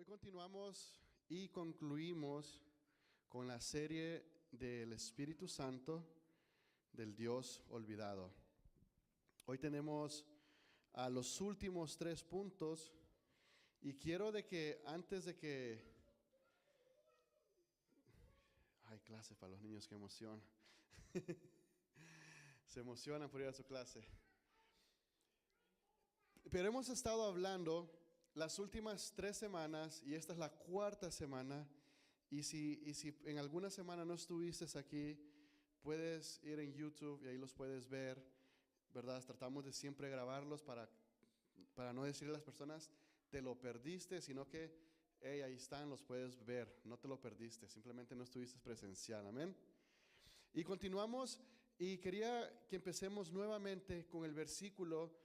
Hoy continuamos y concluimos con la serie del Espíritu Santo, del Dios olvidado. Hoy tenemos a los últimos 3 puntos y quiero de que antes de que... Hay clase para los niños, qué emoción. Se emocionan por ir a su clase. Pero hemos estado hablando las últimas 3 semanas y esta es la 4ª semana. Y si en alguna semana no estuviste aquí, puedes ir en YouTube y ahí los puedes ver, ¿verdad? Tratamos de siempre grabarlos para no decirle a las personas, te lo perdiste, sino que, hey, ahí están, los puedes ver, no te lo perdiste, simplemente no estuviste presencial, amén. Y continuamos y quería que empecemos nuevamente con el versículo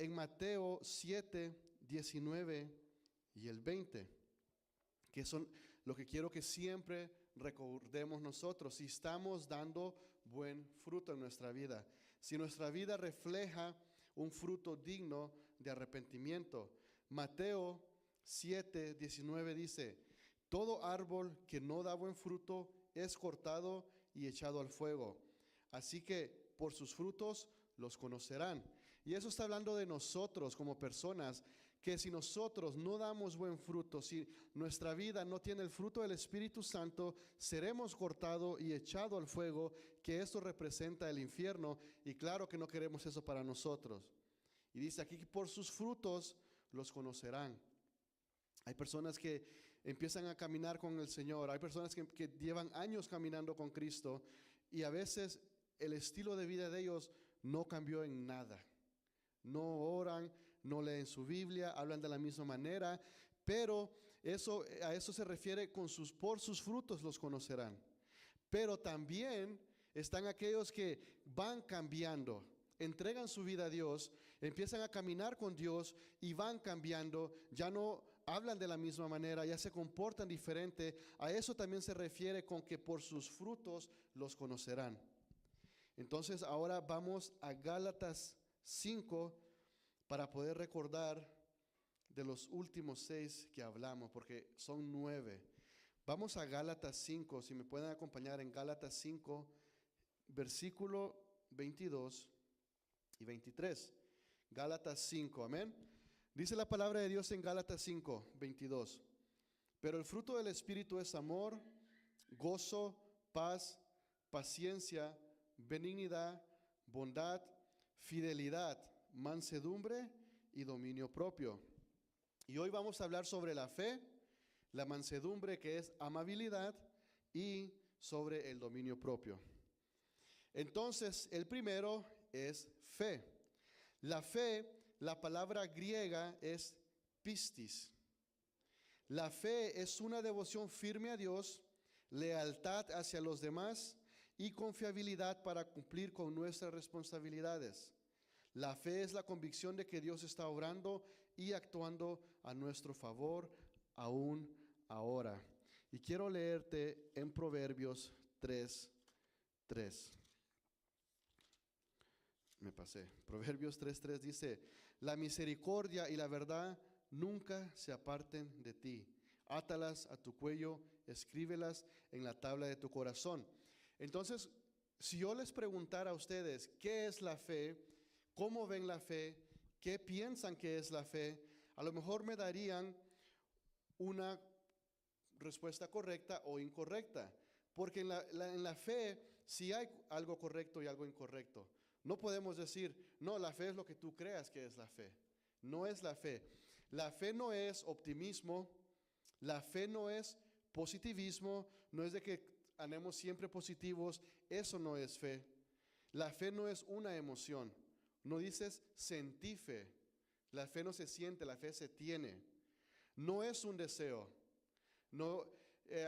en Mateo 7, 19 y el 20, que son lo que quiero que siempre recordemos nosotros, si estamos dando buen fruto en nuestra vida, si nuestra vida refleja un fruto digno de arrepentimiento. Mateo 7, 19 dice, todo árbol que no da buen fruto es cortado y echado al fuego. Así que por sus frutos los conocerán. Y eso está hablando de nosotros como personas, que si nosotros no damos buen fruto, si nuestra vida no tiene el fruto del Espíritu Santo, seremos cortados y echados al fuego, que esto representa el infierno, y claro que no queremos eso para nosotros. Y dice aquí que por sus frutos los conocerán. Hay personas que empiezan a caminar con el Señor, hay personas que llevan años caminando con Cristo, y a veces el estilo de vida de ellos no cambió en nada. No oran, no leen su Biblia, hablan de la misma manera, pero a eso se refiere por sus frutos los conocerán. Pero también están aquellos que van cambiando, entregan su vida a Dios, empiezan a caminar con Dios y van cambiando, ya no hablan de la misma manera, ya se comportan diferente. A eso también se refiere con que por sus frutos los conocerán. Entonces ahora vamos a Gálatas 5 para poder recordar de los últimos 6 que hablamos, porque son 9. Vamos a Gálatas 5, si me pueden acompañar en Gálatas 5, versículo 22 y 23. Gálatas 5, amén. Dice la palabra de Dios en Gálatas 5, 22. Pero el fruto del Espíritu es amor, gozo, paz, paciencia, benignidad, bondad, fidelidad, mansedumbre y dominio propio. Y hoy vamos a hablar sobre la fe, la mansedumbre que es amabilidad y sobre el dominio propio. Entonces, el primero es fe. La fe, la palabra griega es pistis. La fe es una devoción firme a Dios, lealtad hacia los demás y confiabilidad para cumplir con nuestras responsabilidades. La fe es la convicción de que Dios está obrando y actuando a nuestro favor aún ahora. Y quiero leerte en Proverbios 3:3. Me pasé. Proverbios 3:3 dice, la misericordia y la verdad nunca se aparten de ti. Átalas a tu cuello, escríbelas en la tabla de tu corazón. Entonces, si yo les preguntara a ustedes, ¿qué es la fe? ¿Cómo ven la fe? ¿Qué piensan que es la fe? A lo mejor me darían una respuesta correcta o incorrecta. Porque en la fe sí hay algo correcto y algo incorrecto. No podemos decir, no, la fe es lo que tú creas que es la fe. No es la fe. La fe no es optimismo. La fe no es positivismo. No es de que andemos siempre positivos. Eso no es fe. La fe no es una emoción. No dices sentí fe. La fe no se siente, la fe se tiene. No es un deseo. No,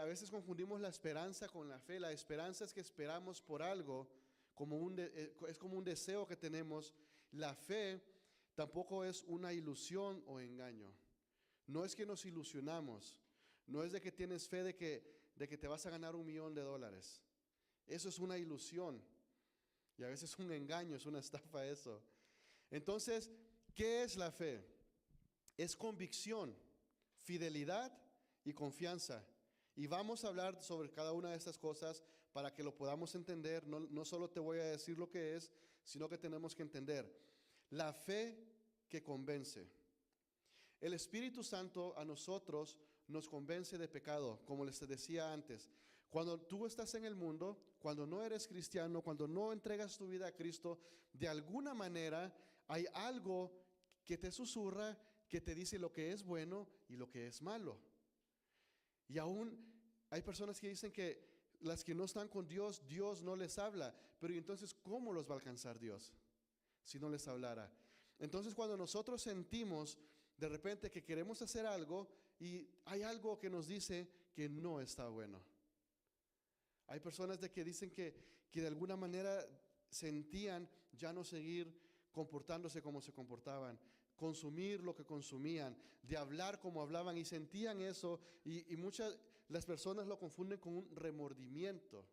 a veces confundimos la esperanza con la fe. La esperanza es que esperamos por algo, es como un deseo que tenemos. La fe tampoco es una ilusión o engaño. No es que nos ilusionamos. No es de que tienes fe de que te vas a ganar $1 millón. Eso es una ilusión. Y a veces es un engaño, es una estafa eso. Entonces, ¿qué es la fe? Es convicción fidelidad y confianza. Y vamos a hablar sobre cada una de estas cosas para que lo podamos entender. No solo te voy a decir lo que es, sino que tenemos que entender. La fe que convence. El Espíritu Santo a nosotros nos convence de pecado, como les decía antes. Cuando tú estás en el mundo, cuando no eres cristiano, cuando no entregas tu vida a Cristo, de alguna manera hay algo que te susurra, que te dice lo que es bueno y lo que es malo. Y aún hay personas que dicen que las que no están con Dios, Dios no les habla. Pero entonces, ¿cómo los va a alcanzar Dios si no les hablara? Entonces, cuando nosotros sentimos de repente que queremos hacer algo y hay algo que nos dice que no está bueno. Hay personas de que dicen que de alguna manera sentían ya no seguir comportándose como se comportaban, consumir lo que consumían, de hablar como hablaban y sentían eso y muchas las personas lo confunden con un remordimiento,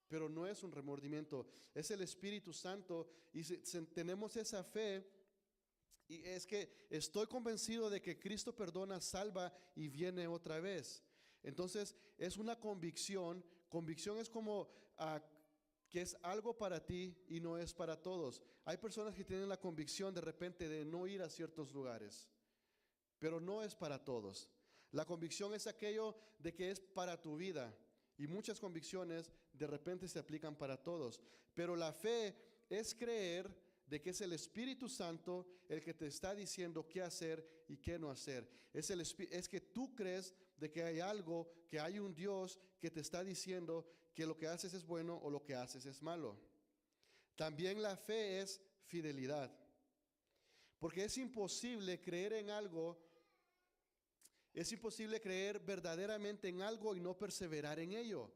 pero no es un remordimiento, es el Espíritu Santo y tenemos esa fe y es que estoy convencido de que Cristo perdona, salva y viene otra vez. Entonces es una convicción es como que es algo para ti y no es para todos. Hay personas que tienen la convicción de repente de no ir a ciertos lugares, pero no es para todos. La convicción es aquello de que es para tu vida y muchas convicciones de repente se aplican para todos. Pero la fe es creer de que es el Espíritu Santo el que te está diciendo qué hacer y qué no hacer. Es que tú crees de que hay algo, que hay un Dios que te está diciendo que lo que haces es bueno o lo que haces es malo. También la fe es fidelidad. Porque es imposible creer en algo, es imposible creer verdaderamente en algo y no perseverar en ello.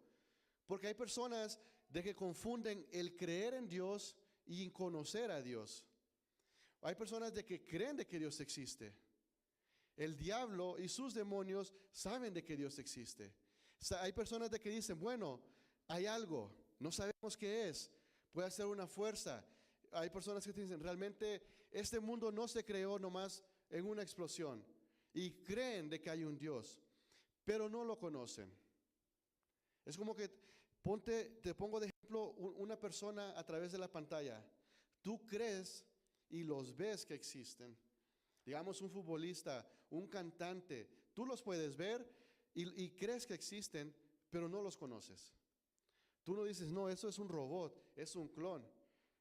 Porque hay personas de que confunden el creer en Dios y conocer a Dios. Hay personas de que creen de que Dios existe. El diablo y sus demonios saben de que Dios existe. Hay personas de que dicen, bueno, hay algo, no sabemos qué es, puede ser una fuerza. Hay personas que dicen, realmente este mundo no se creó nomás en una explosión. Y creen de que hay un Dios, pero no lo conocen. Es como que te pongo de ejemplo una persona a través de la pantalla. Tú crees y los ves que existen. Digamos un futbolista, un cantante, tú los puedes ver y crees que existen, pero no los conoces. Tú no dices, no, eso es un robot, es un clon.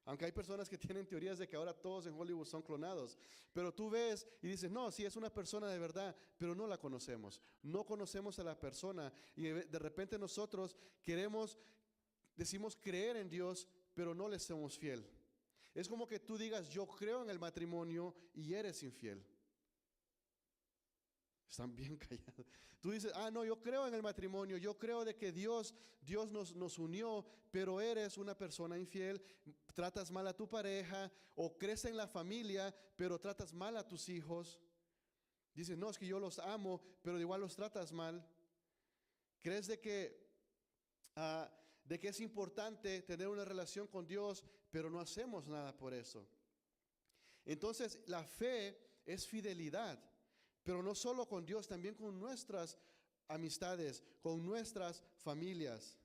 Aunque hay personas que tienen teorías de que ahora todos en Hollywood son clonados. Pero tú ves y dices, no, sí es una persona de verdad, pero no la conocemos. No conocemos a la persona y de repente nosotros decimos creer en Dios, pero no le somos fiel. Es como que tú digas, yo creo en el matrimonio y eres infiel. Están bien callados. Tú dices, no, yo creo en el matrimonio, yo creo de que Dios nos unió, pero eres una persona infiel, tratas mal a tu pareja, o crees en la familia, pero tratas mal a tus hijos. Dices, no, es que yo los amo, pero igual los tratas mal. Crees de que es importante tener una relación con Dios, pero no hacemos nada por eso. Entonces, la fe es fidelidad. Pero no solo con Dios, también con nuestras amistades, con nuestras familias.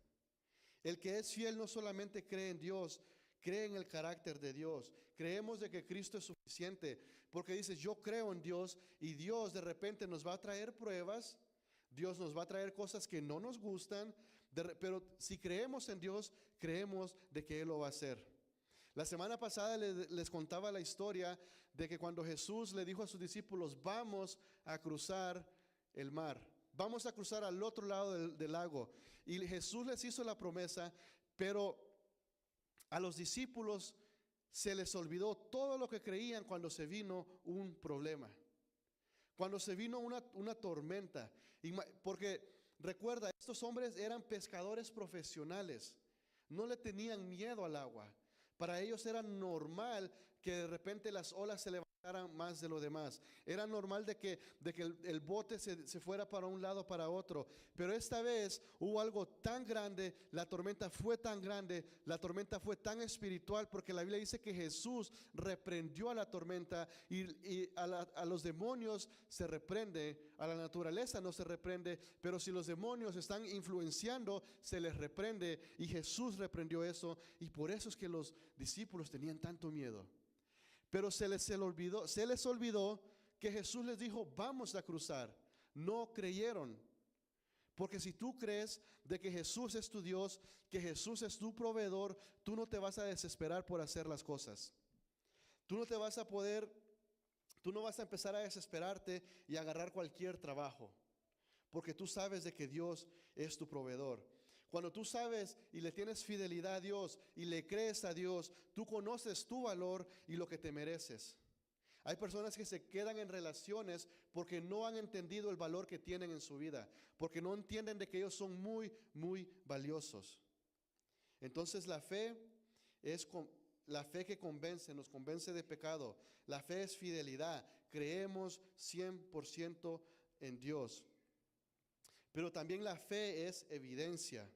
El que es fiel no solamente cree en Dios, cree en el carácter de Dios. Creemos de que Cristo es suficiente, porque dices, yo creo en Dios y Dios de repente nos va a traer pruebas, Dios nos va a traer cosas que no nos gustan, pero si creemos en Dios, creemos de que Él lo va a hacer. La semana pasada les contaba la historia de que cuando Jesús le dijo a sus discípulos, vamos a cruzar el mar, vamos a cruzar al otro lado del lago. Y Jesús les hizo la promesa, pero a los discípulos se les olvidó todo lo que creían cuando se vino un problema, cuando se vino una tormenta. Porque recuerda, estos hombres eran pescadores profesionales, no le tenían miedo al agua. Para ellos era normal que de repente las olas se levantaran más de lo demás. Era normal de que el bote se fuera para un lado, para otro. Pero esta vez hubo algo tan grande, la tormenta fue tan grande, la tormenta fue tan espiritual, porque la Biblia dice que Jesús reprendió a la tormenta y a los demonios se reprende, a la naturaleza no se reprende, pero si los demonios están influenciando, se les reprende, y Jesús reprendió eso, y por eso es que los discípulos tenían tanto miedo. Pero se les olvidó que Jesús les dijo, vamos a cruzar. No creyeron. Porque si tú crees de que Jesús es tu Dios, que Jesús es tu proveedor, tú no te vas a desesperar por hacer las cosas. Tú no vas a empezar a desesperarte y agarrar cualquier trabajo. Porque tú sabes de que Dios es tu proveedor. Cuando tú sabes y le tienes fidelidad a Dios y le crees a Dios, tú conoces tu valor y lo que te mereces. Hay personas que se quedan en relaciones porque no han entendido el valor que tienen en su vida, porque no entienden de que ellos son muy, muy valiosos. Entonces la fe es la fe que convence, nos convence de pecado. La fe es fidelidad. Creemos 100% en Dios. Pero también la fe es evidencia.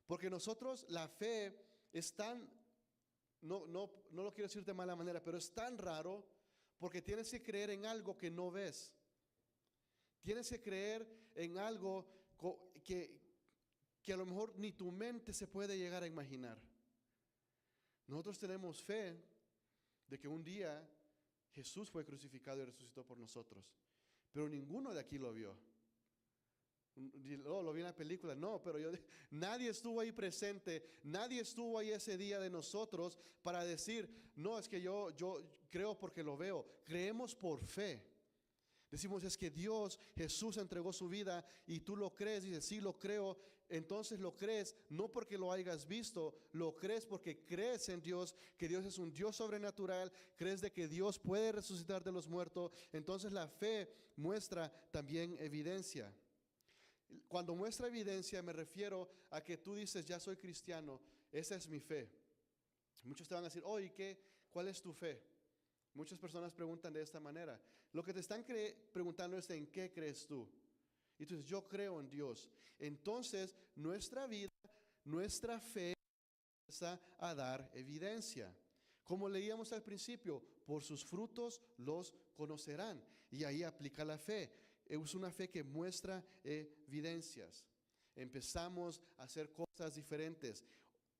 Porque nosotros, la fe es tan, no lo quiero decir de mala manera, pero es tan raro porque tienes que creer en algo que no ves. Tienes que creer en algo que a lo mejor ni tu mente se puede llegar a imaginar. Nosotros tenemos fe de que un día Jesús fue crucificado y resucitó por nosotros, pero ninguno de aquí lo vio. Lo vi en la película, no, pero nadie estuvo ahí presente, nadie estuvo ahí ese día de nosotros para decir, no, es que yo creo porque lo veo. Creemos por fe. Decimos, es que Dios, Jesús entregó su vida y tú lo crees, dices, sí, lo creo. Entonces lo crees no porque lo hayas visto, lo crees porque crees en Dios, que Dios es un Dios sobrenatural, crees de que Dios puede resucitar de los muertos. Entonces la fe muestra también evidencia. Cuando muestra evidencia me refiero a que tú dices, ya soy cristiano, esa es mi fe. Muchos te van a decir, oye, ¿cuál es tu fe? Muchas personas preguntan de esta manera. Lo que te están preguntando es en qué crees tú. Y tú dices, yo creo en Dios. Entonces, nuestra vida, nuestra fe empieza a dar evidencia. Como leíamos al principio, por sus frutos los conocerán. Y ahí aplica la fe. Es una fe que muestra evidencias. Empezamos a hacer cosas diferentes.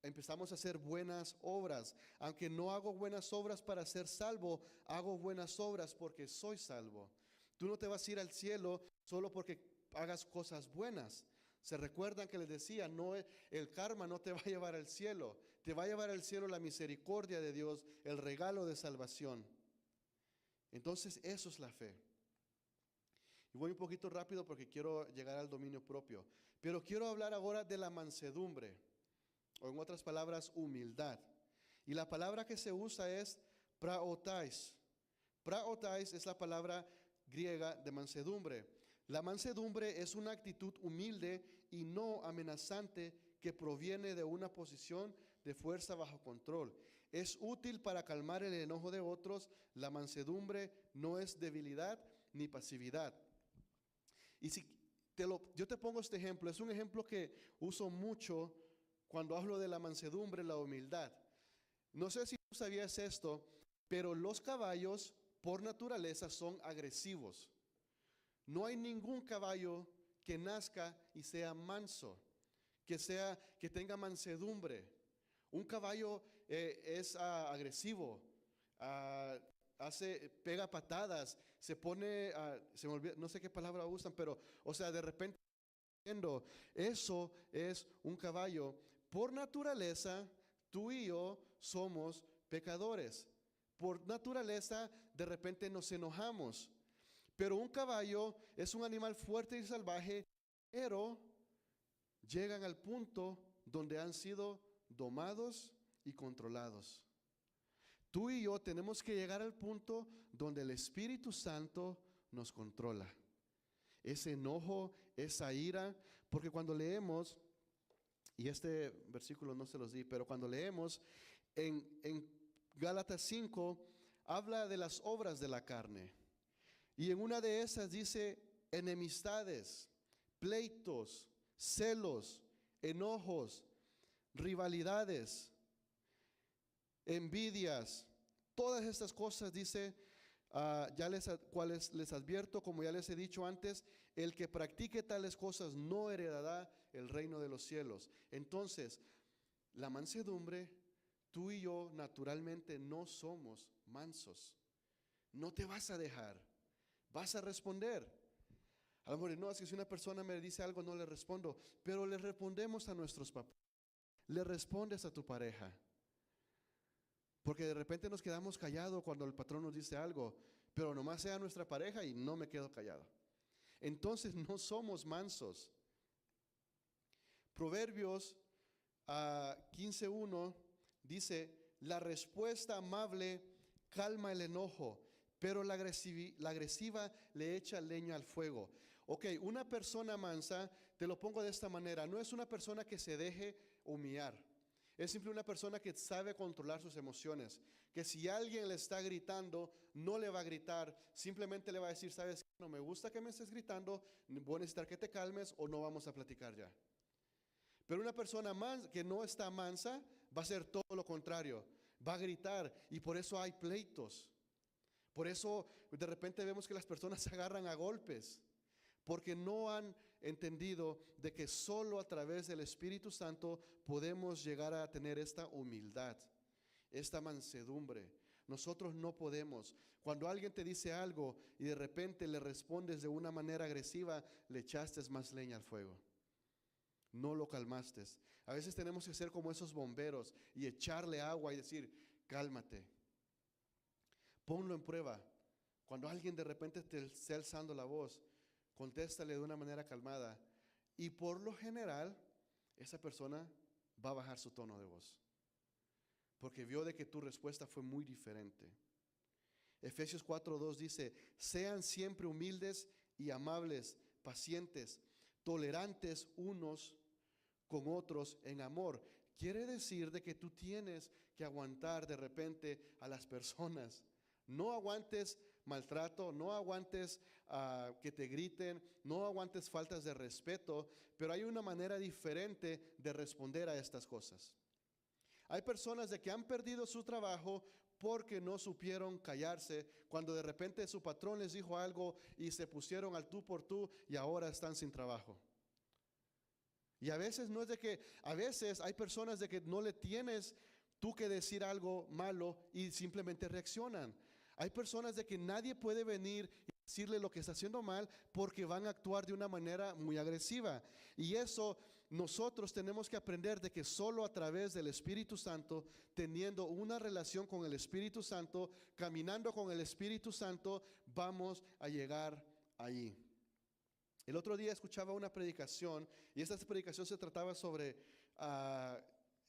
Empezamos a hacer buenas obras. Aunque no hago buenas obras para ser salvo, hago buenas obras porque soy salvo. Tú no te vas a ir al cielo solo porque hagas cosas buenas. Se recuerdan que les decía, no, el karma no te va a llevar al cielo. Te va a llevar al cielo la misericordia de Dios, el regalo de salvación. Entonces eso es la fe. Y voy un poquito rápido porque quiero llegar al dominio propio. Pero quiero hablar ahora de la mansedumbre, o en otras palabras, humildad. Y la palabra que se usa es praotais. Praotais es la palabra griega de mansedumbre. La mansedumbre es una actitud humilde y no amenazante que proviene de una posición de fuerza bajo control. Es útil para calmar el enojo de otros. La mansedumbre no es debilidad ni pasividad. Y si yo te pongo este ejemplo, es un ejemplo que uso mucho cuando hablo de la mansedumbre, la humildad. No sé si tú sabías esto, pero los caballos por naturaleza son agresivos. No hay ningún caballo que nazca y sea manso, que tenga mansedumbre. Un caballo es agresivo, pega patadas, se pone, se me olvida, no sé qué palabra usan, pero, o sea, de repente, eso es un caballo. Por naturaleza, tú y yo somos pecadores. Por naturaleza, de repente nos enojamos. Pero un caballo es un animal fuerte y salvaje, pero llegan al punto donde han sido domados y controlados. Tú y yo tenemos que llegar al punto donde el Espíritu Santo nos controla. Ese enojo, esa ira, porque cuando leemos, y este versículo no se los di, pero cuando leemos en Gálatas 5, habla de las obras de la carne. Y en una de esas dice enemistades, pleitos, celos, enojos, rivalidades, envidias. Todas estas cosas dice, cuales les advierto, como ya les he dicho antes, el que practique tales cosas no heredará el reino de los cielos. Entonces, la mansedumbre, tú y yo naturalmente no somos mansos. No te vas a dejar, vas a responder. A lo mejor no, es que si una persona me dice algo no le respondo, pero le respondemos a nuestros papás, le respondes a tu pareja. Porque de repente nos quedamos callados cuando el patrón nos dice algo, pero nomás sea nuestra pareja y no me quedo callado. Entonces no somos mansos. Proverbios 15:1 dice, la respuesta amable calma el enojo, pero la agresiva le echa leña al fuego. Ok, una persona mansa, te lo pongo de esta manera, no es una persona que se deje humillar. Es simple una persona que sabe controlar sus emociones, que si alguien le está gritando, no le va a gritar, simplemente le va a decir, sabes, no me gusta que me estés gritando, voy a necesitar que te calmes o no vamos a platicar ya. Pero una persona que no está mansa va a hacer todo lo contrario, va a gritar y por eso hay pleitos. Por eso de repente vemos que las personas se agarran a golpes, porque no han entendido de que solo a través del Espíritu Santo podemos llegar a tener esta humildad, esta mansedumbre. Nosotros no podemos. Cuando alguien te dice algo y de repente le respondes de una manera agresiva, le echaste más leña al fuego. No lo calmaste. A veces tenemos que ser como esos bomberos y echarle agua y decir, cálmate. Ponlo en prueba. Cuando alguien de repente te esté alzando la voz, contéstale de una manera calmada. Y por lo general, esa persona va a bajar su tono de voz. Porque vio de que tu respuesta fue muy diferente. Efesios 4:2 dice, sean siempre humildes y amables, pacientes, tolerantes unos con otros en amor. Quiere decir de que tú tienes que aguantar de repente a las personas. No aguantes maltrato, no aguantes que te griten, no aguantes faltas de respeto, pero hay una manera diferente de responder a estas cosas. Hay personas de que han perdido su trabajo porque no supieron callarse cuando de repente su patrón les dijo algo y se pusieron al tú por tú y ahora están sin trabajo. Y a veces no es de que, a veces hay personas de que no le tienes tú que decir algo malo y simplemente reaccionan. Hay personas de que nadie puede venir y decirle lo que está haciendo mal porque van a actuar de una manera muy agresiva. Y eso nosotros tenemos que aprender de que solo a través del Espíritu Santo, teniendo una relación con el Espíritu Santo, caminando con el Espíritu Santo, vamos a llegar allí. El otro día escuchaba una predicación y esta predicación se trataba sobre,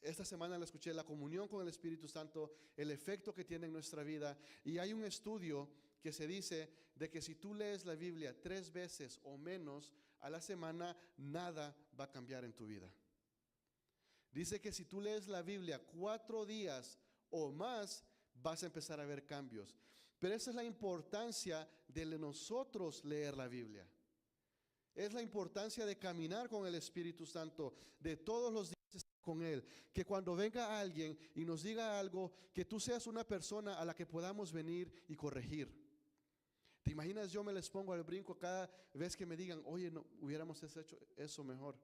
esta semana la escuché, la comunión con el Espíritu Santo, el efecto que tiene en nuestra vida. Y hay un estudio que se dice de que si tú lees la Biblia 3 veces o menos a la semana, nada va a cambiar en tu vida. Dice que si tú lees la Biblia 4 días o más, vas a empezar a ver cambios. Pero esa es la importancia de nosotros leer la Biblia. Es la importancia de caminar con el Espíritu Santo, de todos los días estar con Él. Que cuando venga alguien y nos diga algo, que tú seas una persona a la que podamos venir y corregir. ¿Te imaginas? Yo me les pongo al brinco cada vez que me digan, oye, no hubiéramos hecho eso mejor.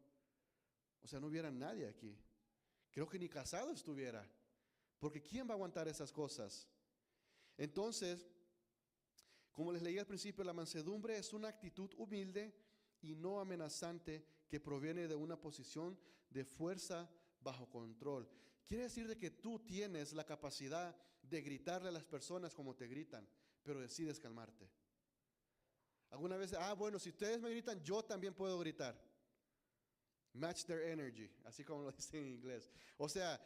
O sea, no hubiera nadie aquí. Creo que ni casado estuviera. Porque ¿quién va a aguantar esas cosas? Entonces, como les leí al principio, la mansedumbre es una actitud humilde y no amenazante que proviene de una posición de fuerza bajo control. Quiere decir de que tú tienes la capacidad de gritarle a las personas como te gritan, pero decides calmarte. Alguna vez, bueno, si ustedes me gritan, yo también puedo gritar. Match their energy, así como lo dicen en inglés. O sea,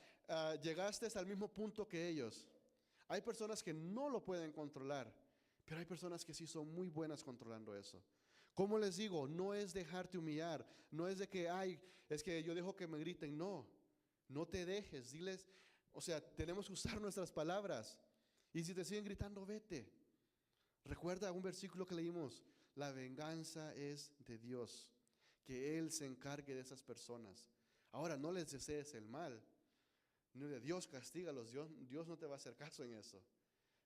llegaste al mismo punto que ellos. Hay personas que no lo pueden controlar, pero hay personas que sí son muy buenas controlando eso. Como les digo, no es dejarte humillar, no es de que, es que yo dejo que me griten, no te dejes, diles, o sea, tenemos que usar nuestras palabras. Y si te siguen gritando, vete. Recuerda un versículo que leímos, la venganza es de Dios, que Él se encargue de esas personas. Ahora, no les desees el mal. No, Dios castígalos, Dios no te va a hacer caso en eso.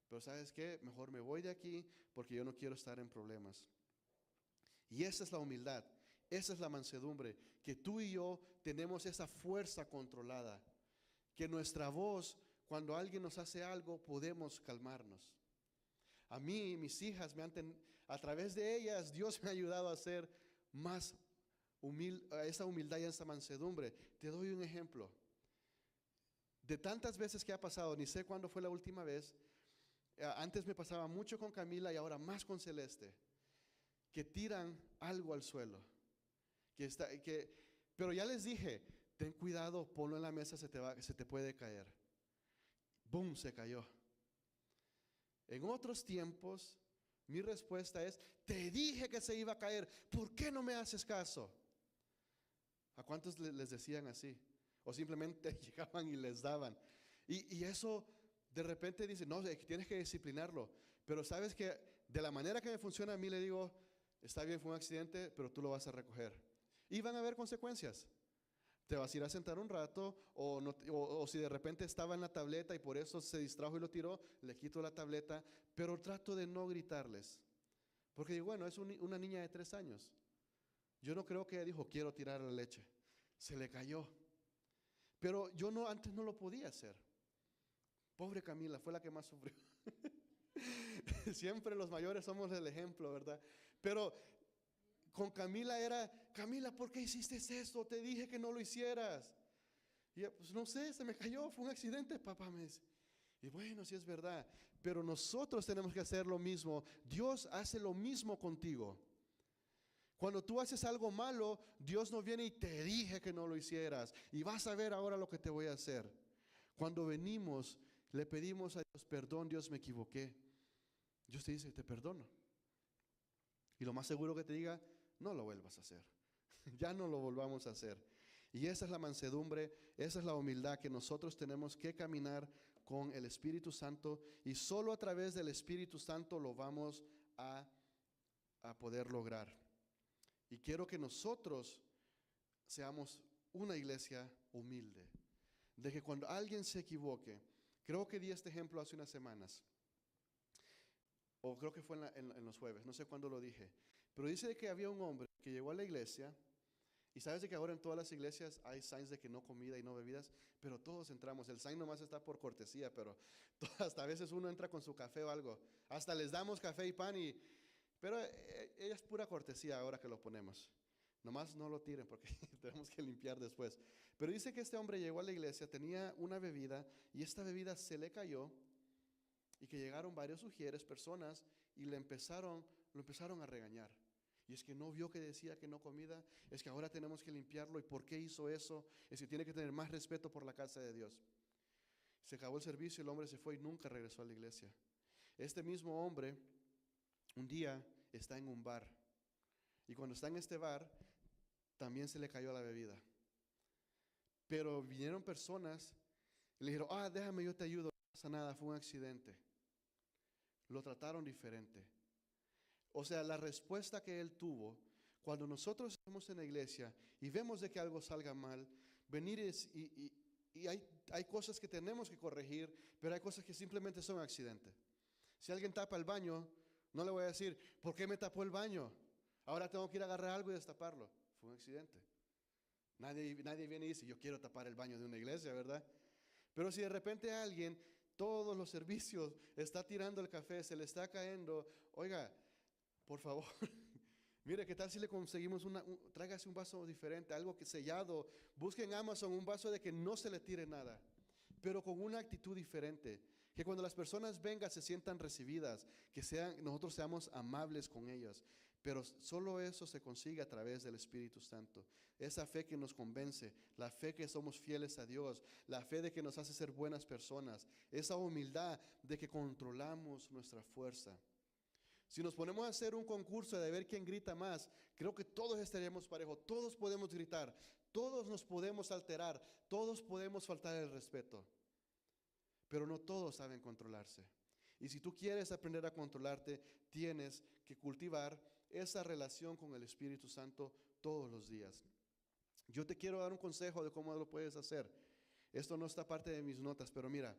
Pero ¿sabes qué? Mejor me voy de aquí porque yo no quiero estar en problemas. Y esa es la humildad, esa es la mansedumbre, que tú y yo tenemos esa fuerza controlada, que nuestra voz, cuando alguien nos hace algo, podemos calmarnos. A mí y mis hijas, a través de ellas, Dios me ha ayudado a ser más humilde, a esa humildad y a esa mansedumbre. Te doy un ejemplo. De tantas veces que ha pasado, ni sé cuándo fue la última vez, antes me pasaba mucho con Camila y ahora más con Celeste, que tiran algo al suelo, pero ya les dije, ten cuidado, ponlo en la mesa, se te puede caer. ¡Bum! Se cayó. En otros tiempos, mi respuesta es, te dije que se iba a caer, ¿por qué no me haces caso? ¿A cuántos les decían así? O simplemente llegaban y les daban. Y eso de repente dice, no, tienes que disciplinarlo. Pero sabes que de la manera que me funciona a mí le digo, está bien, fue un accidente, pero tú lo vas a recoger. Y van a haber consecuencias. Te vas a ir a sentar un rato, o si de repente estaba en la tableta y por eso se distrajo y lo tiró, le quito la tableta, pero trato de no gritarles. Porque digo, bueno, es una niña de 3 años. Yo no creo que ella dijo, quiero tirar la leche. Se le cayó. Pero yo antes no lo podía hacer. Pobre Camila, fue la que más sufrió. Siempre los mayores somos el ejemplo, ¿verdad? Pero con Camila era, Camila, ¿por qué hiciste esto? Te dije que no lo hicieras. Y ella, pues no sé, se me cayó, fue un accidente, papá me dice. Y bueno, sí es verdad, pero nosotros tenemos que hacer lo mismo. Dios hace lo mismo contigo. Cuando tú haces algo malo, Dios no viene y te dije que no lo hicieras. Y vas a ver ahora lo que te voy a hacer. Cuando venimos, le pedimos a Dios, perdón, Dios, me equivoqué. Dios te dice, te perdono. Y lo más seguro que te diga, no lo vuelvas a hacer. Ya no lo volvamos a hacer. Y esa es la mansedumbre, esa es la humildad que nosotros tenemos que caminar con el Espíritu Santo. Y solo a través del Espíritu Santo lo vamos a poder lograr. Y quiero que nosotros seamos una iglesia humilde. De que cuando alguien se equivoque, creo que di este ejemplo hace unas semanas. O creo que fue en los jueves, no sé cuándo lo dije. Pero dice que había un hombre que llegó a la iglesia. Y sabes de que ahora en todas las iglesias hay signs de que no comida y no bebidas, pero todos entramos. El sign nomás está por cortesía, pero hasta a veces uno entra con su café o algo. Hasta les damos café y pan, pero ella es pura cortesía ahora que lo ponemos. Nomás no lo tiren porque tenemos que limpiar después. Pero dice que este hombre llegó a la iglesia, tenía una bebida y esta bebida se le cayó y que llegaron varios sugieres, personas, y lo empezaron a regañar. Y es que no vio que decía que no comida, es que ahora tenemos que limpiarlo. ¿Y por qué hizo eso? Es que tiene que tener más respeto por la casa de Dios. Se acabó el servicio, el hombre se fue y nunca regresó a la iglesia. Este mismo hombre, un día está en un bar. Y cuando está en este bar, también se le cayó la bebida. Pero vinieron personas y le dijeron, déjame, yo te ayudo, no pasa nada, fue un accidente. Lo trataron diferente. O sea, la respuesta que él tuvo, cuando nosotros estamos en la iglesia y vemos de que algo salga mal, venir y hay cosas que tenemos que corregir, pero hay cosas que simplemente son accidentes. Si alguien tapa el baño, no le voy a decir, ¿por qué me tapó el baño? Ahora tengo que ir a agarrar algo y destaparlo. Fue un accidente. Nadie viene y dice, yo quiero tapar el baño de una iglesia, ¿verdad? Pero si de repente alguien, todos los servicios, está tirando el café, se le está cayendo, oiga, por favor, mire, ¿qué tal si le conseguimos tráigase un vaso diferente, algo que sellado? Busque en Amazon un vaso de que no se le tire nada, pero con una actitud diferente. Que cuando las personas vengan se sientan recibidas, que nosotros seamos amables con ellas. Pero solo eso se consigue a través del Espíritu Santo. Esa fe que nos convence, la fe que somos fieles a Dios, la fe de que nos hace ser buenas personas, esa humildad de que controlamos nuestra fuerza. Si nos ponemos a hacer un concurso de ver quién grita más, creo que todos estaríamos parejos, todos podemos gritar, todos nos podemos alterar, todos podemos faltar el respeto. Pero no todos saben controlarse. Y si tú quieres aprender a controlarte, tienes que cultivar esa relación con el Espíritu Santo todos los días. Yo te quiero dar un consejo de cómo lo puedes hacer. Esto no está parte de mis notas, pero mira,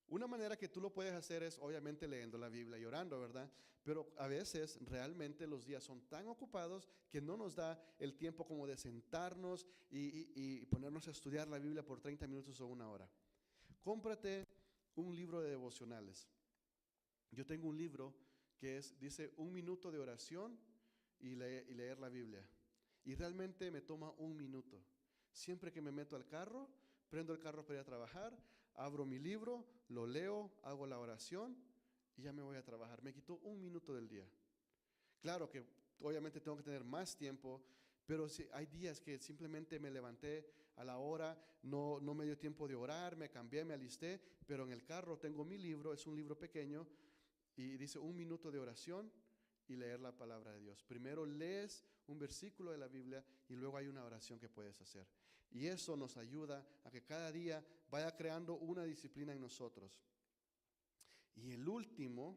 una manera que tú lo puedes hacer es obviamente leyendo la Biblia y orando, ¿verdad? Pero a veces realmente los días son tan ocupados que no nos da el tiempo como de sentarnos y ponernos a estudiar la Biblia por 30 minutos o una hora. Cómprate un libro de devocionales. Yo tengo un libro que dice 1 minuto de oración y leer la Biblia. Y realmente me toma 1 minuto. Siempre que me meto al carro, prendo el carro para ir a trabajar, abro mi libro, lo leo, hago la oración y ya me voy a trabajar. Me quitó 1 minuto del día. Claro que obviamente tengo que tener más tiempo, pero hay días que simplemente me levanté a la hora, no me dio tiempo de orar, me cambié, me alisté, pero en el carro tengo mi libro, es un libro pequeño, y dice 1 minuto de oración y leer la palabra de Dios. Primero lees un versículo de la Biblia y luego hay una oración que puedes hacer. Y eso nos ayuda a que cada día vaya creando una disciplina en nosotros. Y el último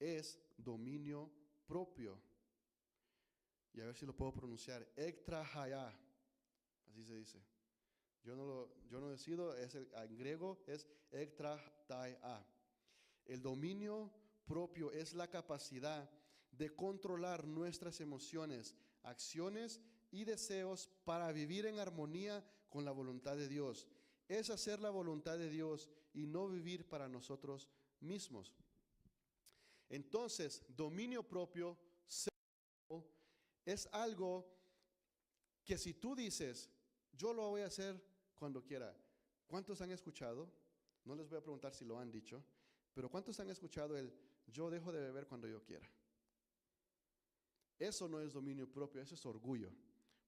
es dominio propio. Y a ver si lo puedo pronunciar. Ektrahaya. Así se dice. Yo no decido, en griego es ektrahaya. El dominio propio es la capacidad de controlar nuestras emociones, acciones y deseos para vivir en armonía con la voluntad de Dios. Es hacer la voluntad de Dios y no vivir para nosotros mismos. Entonces, dominio propio es algo que si tú dices, yo lo voy a hacer cuando quiera. ¿Cuántos han escuchado? No les voy a preguntar si lo han dicho, pero ¿cuántos han escuchado el yo dejo de beber cuando yo quiera? Eso no es dominio propio, eso es orgullo,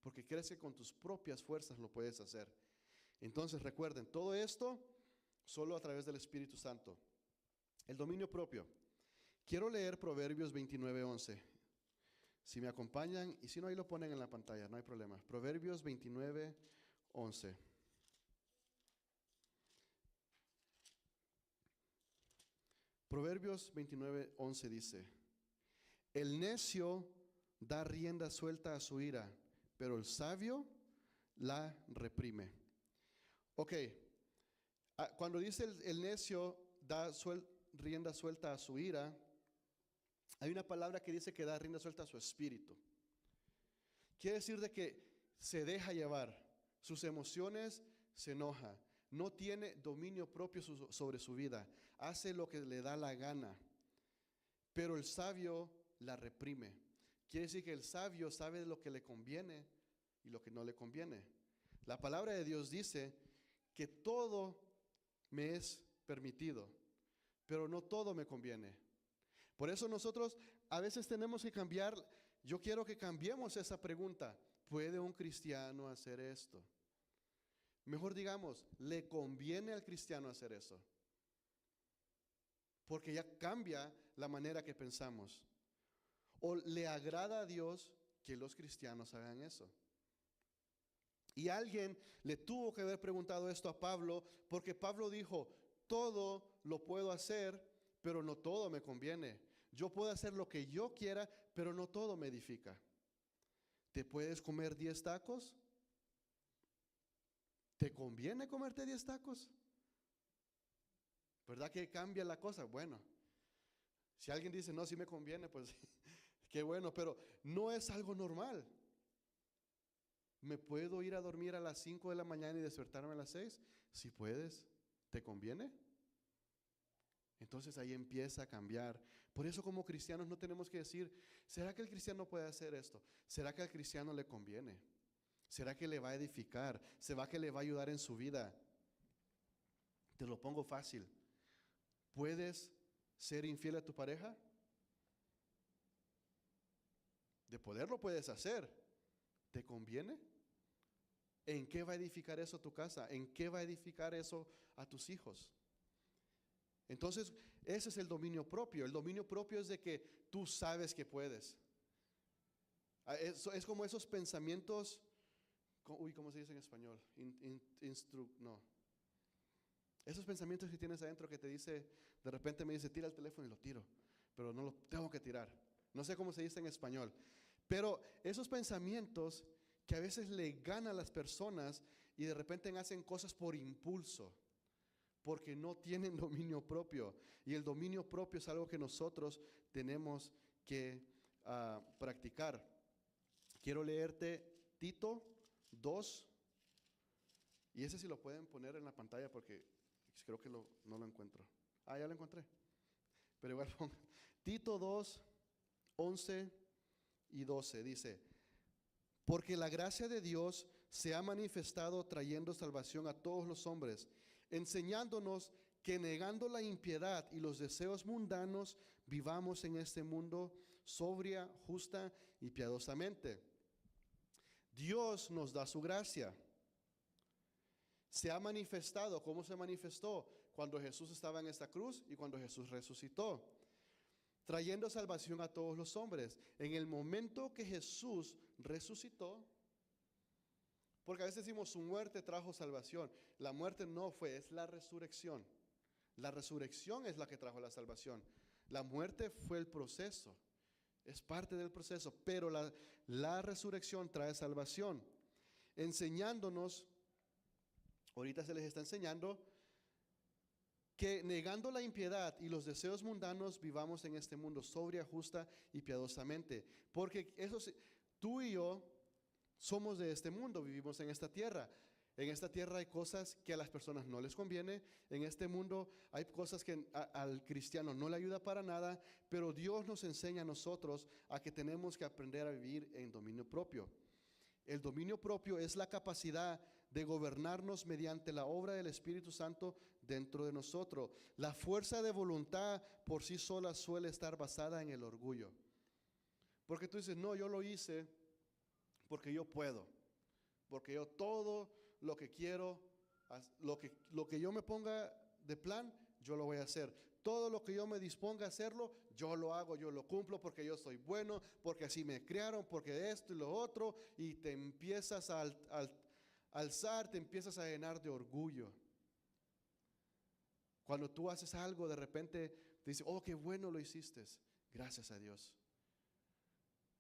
porque crees que con tus propias fuerzas lo puedes hacer. Entonces recuerden, todo esto solo a través del Espíritu Santo. El dominio propio. Quiero leer Proverbios 29:11. Si me acompañan, y si no, ahí lo ponen en la pantalla, no hay problema. Proverbios 29:11. Proverbios 29:11 dice: el necio da rienda suelta a su ira, pero el sabio la reprime. Ok, cuando dice el necio da rienda suelta a su ira, hay una palabra que dice que da rienda suelta a su espíritu. Quiere decir de que se deja llevar, sus emociones, se enoja, no tiene dominio propio sobre su vida, hace lo que le da la gana, pero el sabio la reprime. Quiere decir que el sabio sabe lo que le conviene y lo que no le conviene. La palabra de Dios dice que todo me es permitido, pero no todo me conviene. Por eso nosotros a veces tenemos que cambiar. Yo quiero que cambiemos esa pregunta. ¿Puede un cristiano hacer esto? Mejor digamos, ¿le conviene al cristiano hacer eso? Porque ya cambia la manera que pensamos. ¿O le agrada a Dios que los cristianos hagan eso? Y alguien le tuvo que haber preguntado esto a Pablo, porque Pablo dijo, todo lo puedo hacer, pero no todo me conviene. Yo puedo hacer lo que yo quiera, pero no todo me edifica. ¿Te puedes comer 10 tacos? ¿Te conviene comerte 10 tacos? ¿Verdad que cambia la cosa? Bueno, si alguien dice, no, sí me conviene, pues qué bueno, pero no es algo normal. ¿Me puedo ir a dormir a las 5 de la mañana y despertarme a las 6? Si puedes, ¿te conviene? Entonces ahí empieza a cambiar. Por eso como cristianos no tenemos que decir, ¿será que el cristiano puede hacer esto? ¿Será que al cristiano le conviene? ¿Será que le va a edificar? ¿Será que le va a ayudar en su vida? Te lo pongo fácil. ¿Puedes ser infiel a tu pareja? De poderlo puedes hacer. ¿Te conviene? ¿En qué va a edificar eso tu casa? ¿En qué va a edificar eso a tus hijos? Entonces, ese es el dominio propio. El dominio propio es de que tú sabes que puedes. Es como esos pensamientos, ¿cómo se dice en español? No. Esos pensamientos que tienes adentro que te dice, de repente me dice, tira el teléfono y lo tiro, pero no lo tengo que tirar. No sé cómo se dice en español. Pero esos pensamientos que a veces le ganan a las personas y de repente hacen cosas por impulso, porque no tienen dominio propio. Y el dominio propio es algo que nosotros tenemos que practicar. Quiero leerte Tito 2, y ese sí lo pueden poner en la pantalla porque creo que no lo encuentro. Ah, ya lo encontré. Pero igual pongan. Tito 2, 11 y 12 dice: porque la gracia de Dios se ha manifestado trayendo salvación a todos los hombres, enseñándonos que negando la impiedad y los deseos mundanos, vivamos en este mundo sobria, justa y piadosamente. Dios nos da su gracia. Se ha manifestado. ¿Cómo se manifestó? Cuando Jesús estaba en esta cruz y cuando Jesús resucitó, trayendo salvación a todos los hombres. En el momento que Jesús resucitó, porque a veces decimos su muerte trajo salvación. La muerte no fue, es la resurrección. La resurrección es la que trajo la salvación. La muerte fue el proceso, es parte del proceso, pero la resurrección trae salvación. Enseñándonos, ahorita se les está enseñando, que negando la impiedad y los deseos mundanos vivamos en este mundo sobria, justa y piadosamente. Porque tú y yo somos de este mundo, vivimos en esta tierra. En esta tierra hay cosas que a las personas no les conviene. En este mundo hay cosas que al cristiano no le ayuda para nada. Pero Dios nos enseña a nosotros a que tenemos que aprender a vivir en dominio propio. El dominio propio es la capacidad de gobernarnos mediante la obra del Espíritu Santo dentro de nosotros. La fuerza de voluntad por sí sola suele estar basada en el orgullo. Porque tú dices, no, yo lo hice porque yo puedo. Porque yo todo lo que quiero, lo que yo me ponga de plan, yo lo voy a hacer. Todo lo que yo me disponga a hacerlo, yo lo hago, yo lo cumplo porque yo soy bueno, porque así me criaron, porque esto y lo otro, y te empiezas a alzar, te empiezas a llenar de orgullo. Cuando tú haces algo, de repente te dice, oh, qué bueno lo hiciste, gracias a Dios.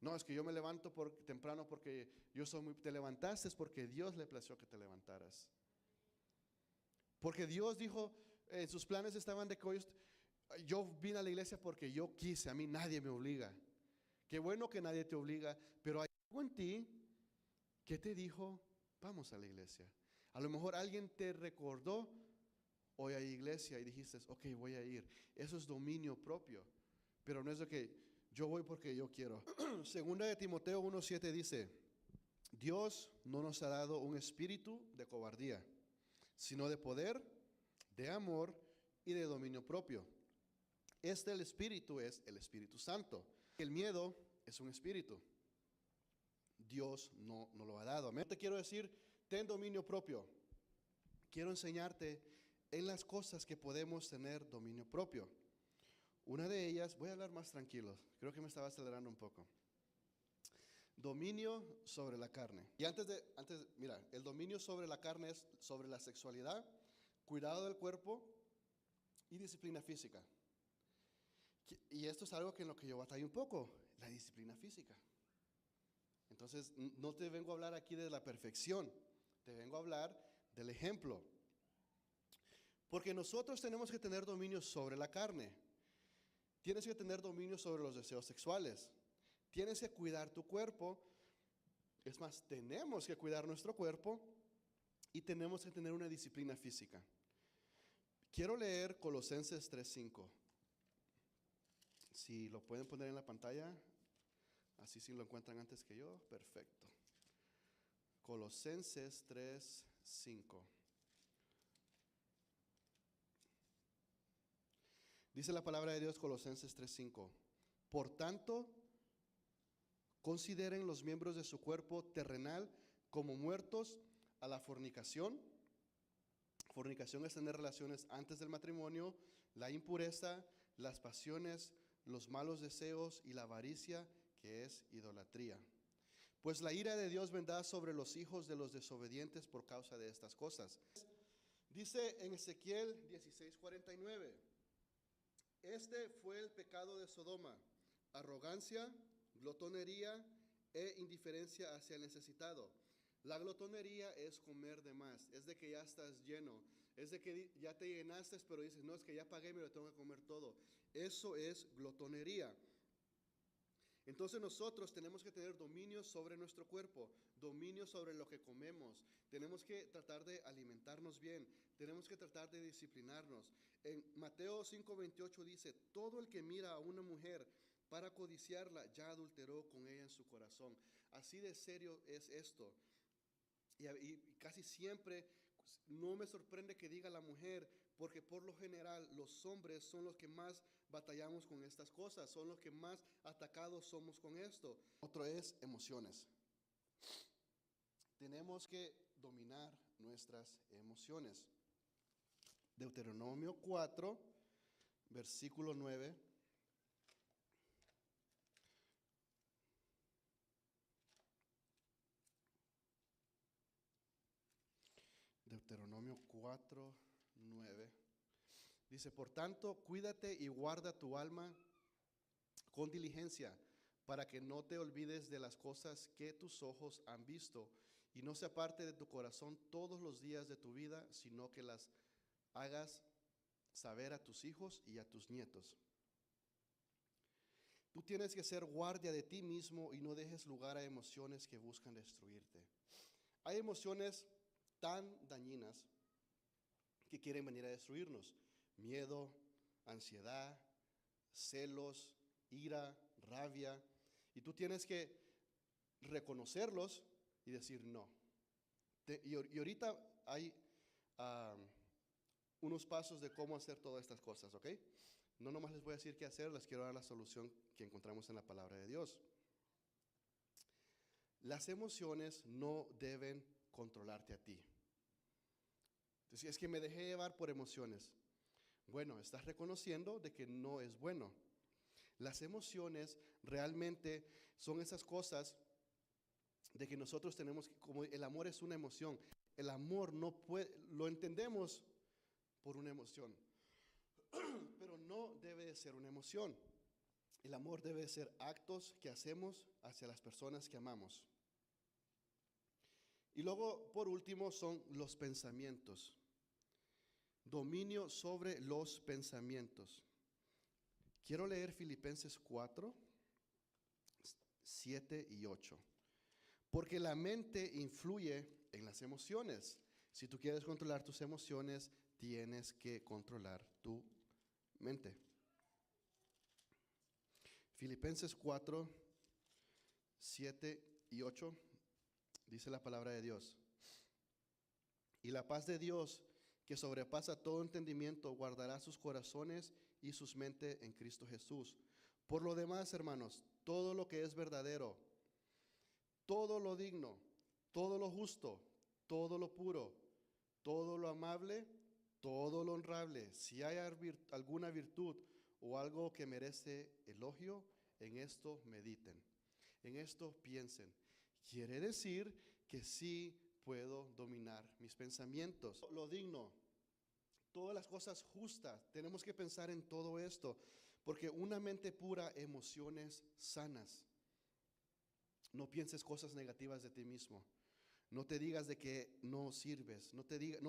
No, es que yo me levanto temprano porque te levantaste porque Dios le plació que te levantaras. Porque Dios dijo, en sus planes estaban de que yo vine a la iglesia porque yo quise, a mí nadie me obliga. Qué bueno que nadie te obliga, pero hay algo en ti que te dijo, vamos a la iglesia. A lo mejor alguien te recordó, hoy hay iglesia, y dijiste, ok, voy a ir. Eso es dominio propio, pero no es de que yo voy porque yo quiero. Segunda de Timoteo 1:7 dice, Dios no nos ha dado un espíritu de cobardía, sino de poder, de amor y de dominio propio. El espíritu es el Espíritu Santo. El miedo es un espíritu. Dios no lo ha dado. Amén. Te quiero decir, ten dominio propio. Quiero enseñarte en las cosas que podemos tener dominio propio. Una de ellas, voy a hablar más tranquilo, creo que me estaba acelerando un poco. Dominio sobre la carne. Y mira, el dominio sobre la carne es sobre la sexualidad, cuidado del cuerpo y disciplina física. Y esto es algo que en lo que yo batallo un poco, la disciplina física. Entonces, no te vengo a hablar aquí de la perfección, te vengo a hablar del ejemplo. Porque nosotros tenemos que tener dominio sobre la carne. Tienes que tener dominio sobre los deseos sexuales. Tienes que cuidar tu cuerpo. Es más, tenemos que cuidar nuestro cuerpo y tenemos que tener una disciplina física. Quiero leer Colosenses 3:5. Si lo pueden poner en la pantalla, así si lo encuentran antes que yo, perfecto. Colosenses 3:5. Dice la palabra de Dios, Colosenses 3:5. Por tanto, consideren los miembros de su cuerpo terrenal como muertos a la fornicación. Fornicación es tener relaciones antes del matrimonio, la impureza, las pasiones, los malos deseos y la avaricia, que es idolatría. Pues la ira de Dios vendrá sobre los hijos de los desobedientes por causa de estas cosas. Dice en Ezequiel 16:49, este fue el pecado de Sodoma: arrogancia, glotonería e indiferencia hacia el necesitado. La glotonería es comer de más, es de que ya estás lleno, es de que ya te llenaste, pero dices, no, es que ya pagué, me lo tengo que comer todo. Eso es glotonería. Entonces nosotros tenemos que tener dominio sobre nuestro cuerpo, dominio sobre lo que comemos. Tenemos que tratar de alimentarnos bien, tenemos que tratar de disciplinarnos. En Mateo 5:28 dice, todo el que mira a una mujer para codiciarla ya adulteró con ella en su corazón. Así de serio es esto. Y casi siempre no me sorprende que diga la mujer, porque por lo general los hombres son los que más batallamos con estas cosas, son los que más atacados somos con esto. Otro es emociones. Tenemos que dominar nuestras emociones. Deuteronomio 4, versículo 9. Deuteronomio 4, 9. Dice, por tanto, cuídate y guarda tu alma con diligencia, para que no te olvides de las cosas que tus ojos han visto, y no se aparte de tu corazón todos los días de tu vida, sino que las hagas saber a tus hijos y a tus nietos. Tú tienes que ser guardia de ti mismo y no dejes lugar a emociones que buscan destruirte. Hay emociones tan dañinas que quieren venir a destruirnos: miedo, ansiedad, celos, ira, rabia. Y tú tienes que reconocerlos y decir no. Y ahorita hay unos pasos de cómo hacer todas estas cosas, ¿ok? No nomás les voy a decir qué hacer, les quiero dar la solución que encontramos en la palabra de Dios. Las emociones no deben controlarte a ti. Entonces, es que me dejé llevar por emociones. Bueno, estás reconociendo de que no es bueno. Las emociones realmente son esas cosas de que nosotros tenemos, como el amor es una emoción. El amor no puede, lo entendemos por una emoción, pero no debe de ser una emoción. El amor debe de ser actos que hacemos hacia las personas que amamos. Y luego, por último, son los pensamientos. Dominio sobre los pensamientos. Quiero leer Filipenses 4, 7 y 8. Porque la mente influye en las emociones. Si tú quieres controlar tus emociones, tienes que controlar tu mente. Filipenses 4, 7 y 8 dice la palabra de Dios. Y la paz de Dios, que sobrepasa todo entendimiento, guardará sus corazones y sus mentes en Cristo Jesús. Por lo demás, hermanos, todo lo que es verdadero, todo lo digno, todo lo justo, todo lo puro, todo lo amable, todo lo honrable, si hay alguna virtud o algo que merece elogio, en esto mediten, en esto piensen. Quiere decir que sí puedo dominar mis pensamientos. Lo digno, todas las cosas justas, tenemos que pensar en todo esto, porque una mente pura, emociones sanas. No pienses cosas negativas de ti mismo. No te digas de que no sirves. No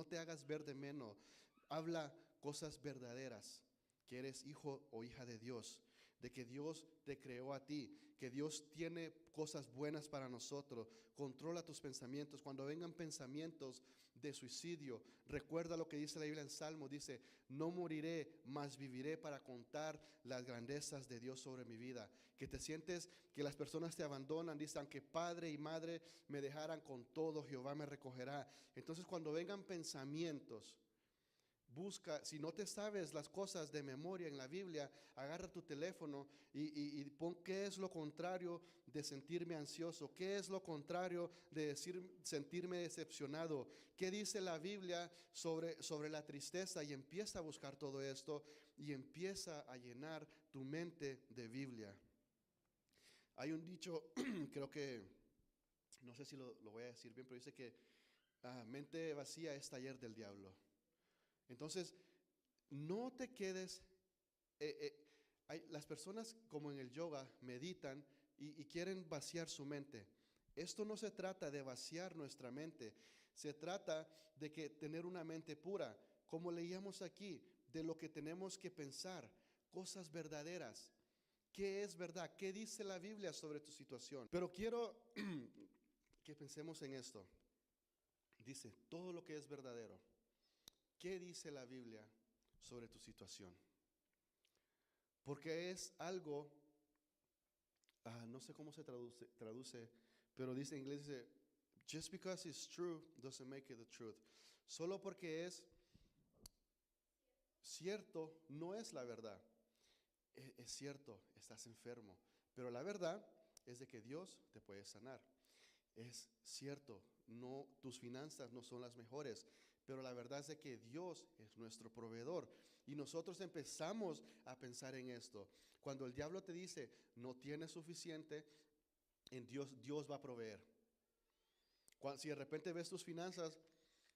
te hagas ver de menos. Habla cosas verdaderas, que eres hijo o hija de Dios, de que Dios te creó a ti, que Dios tiene cosas buenas para nosotros. Controla tus pensamientos. Cuando vengan pensamientos de suicidio, recuerda lo que dice la Biblia en Salmo. Dice, no moriré, mas viviré para contar las grandezas de Dios sobre mi vida. Que te sientes que las personas te abandonan. Dice, aunque padre y madre me dejaran, con todo Jehová me recogerá. Entonces, cuando vengan pensamientos, busca, si no te sabes las cosas de memoria en la Biblia, agarra tu teléfono y pon qué es lo contrario de sentirme ansioso, qué es lo contrario de sentirme decepcionado, qué dice la Biblia sobre la tristeza, y empieza a buscar todo esto y empieza a llenar tu mente de Biblia. Hay un dicho, creo que, no sé si lo voy a decir bien, pero dice que mente vacía es taller del diablo. Entonces, no te quedes, las personas como en el yoga meditan y quieren vaciar su mente. Esto no se trata de vaciar nuestra mente, se trata de que tener una mente pura, como leíamos aquí, de lo que tenemos que pensar, cosas verdaderas. ¿Qué es verdad? ¿Qué dice la Biblia sobre tu situación? Pero quiero que pensemos en esto. Dice, todo lo que es verdadero. ¿Qué dice la Biblia sobre tu situación? Porque es algo, no sé cómo se traduce, pero dice en inglés, dice, just because it's true doesn't make it the truth. Solo porque es cierto no es la verdad. Es cierto, estás enfermo, pero la verdad es de que Dios te puede sanar. Es cierto, no, tus finanzas no son las mejores, pero la verdad es de que Dios es nuestro proveedor. Y nosotros empezamos a pensar en esto. Cuando el diablo te dice, no tienes suficiente, en Dios, Dios va a proveer. Si de repente ves tus finanzas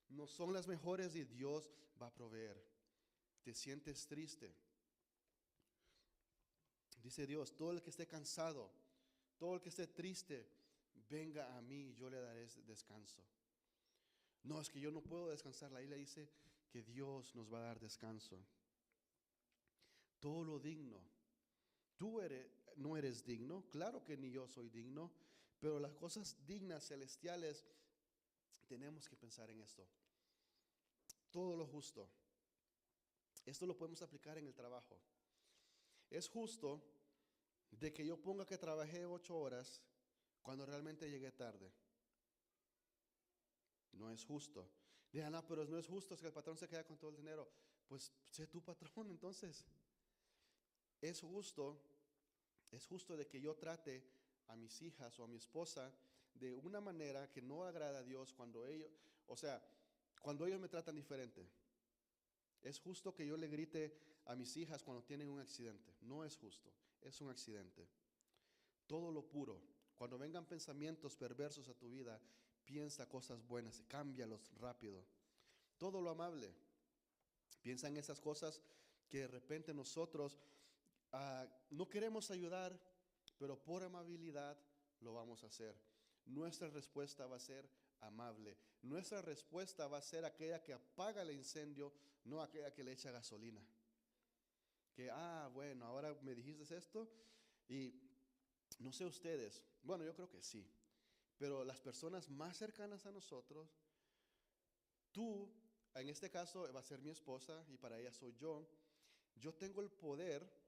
no son las mejores y Dios va a proveer. Te sientes triste. Dice Dios, todo el que esté cansado, todo el que esté triste, venga a mí y yo le daré descanso. No, es que yo no puedo descansar. La Biblia dice que Dios nos va a dar descanso. Todo lo digno. No eres digno, claro que ni yo soy digno, pero las cosas dignas, celestiales, tenemos que pensar en esto. Todo lo justo. Esto lo podemos aplicar en el trabajo. Es justo de que yo ponga que trabajé 8 horas cuando realmente llegué tarde. No es justo. Digan, no, pero no es justo, es que el patrón se queda con todo el dinero. Pues sé tu patrón, entonces. Es justo de que yo trate a mis hijas o a mi esposa de una manera que no agrada a Dios cuando cuando ellos me tratan diferente. Es justo que yo le grite a mis hijas cuando tienen un accidente. No es justo, es un accidente. Todo lo puro. Cuando vengan pensamientos perversos a tu vida, piensa cosas buenas, cámbialos rápido. Todo lo amable. Piensa en esas cosas que de repente nosotros no queremos ayudar, pero por amabilidad lo vamos a hacer. Nuestra respuesta va a ser amable. Nuestra respuesta va a ser aquella que apaga el incendio, no aquella que le echa gasolina. Que, bueno, ahora me dijiste esto y no sé ustedes, bueno, yo creo que sí, pero las personas más cercanas a nosotros, tú, en este caso va a ser mi esposa y para ella soy yo tengo el poder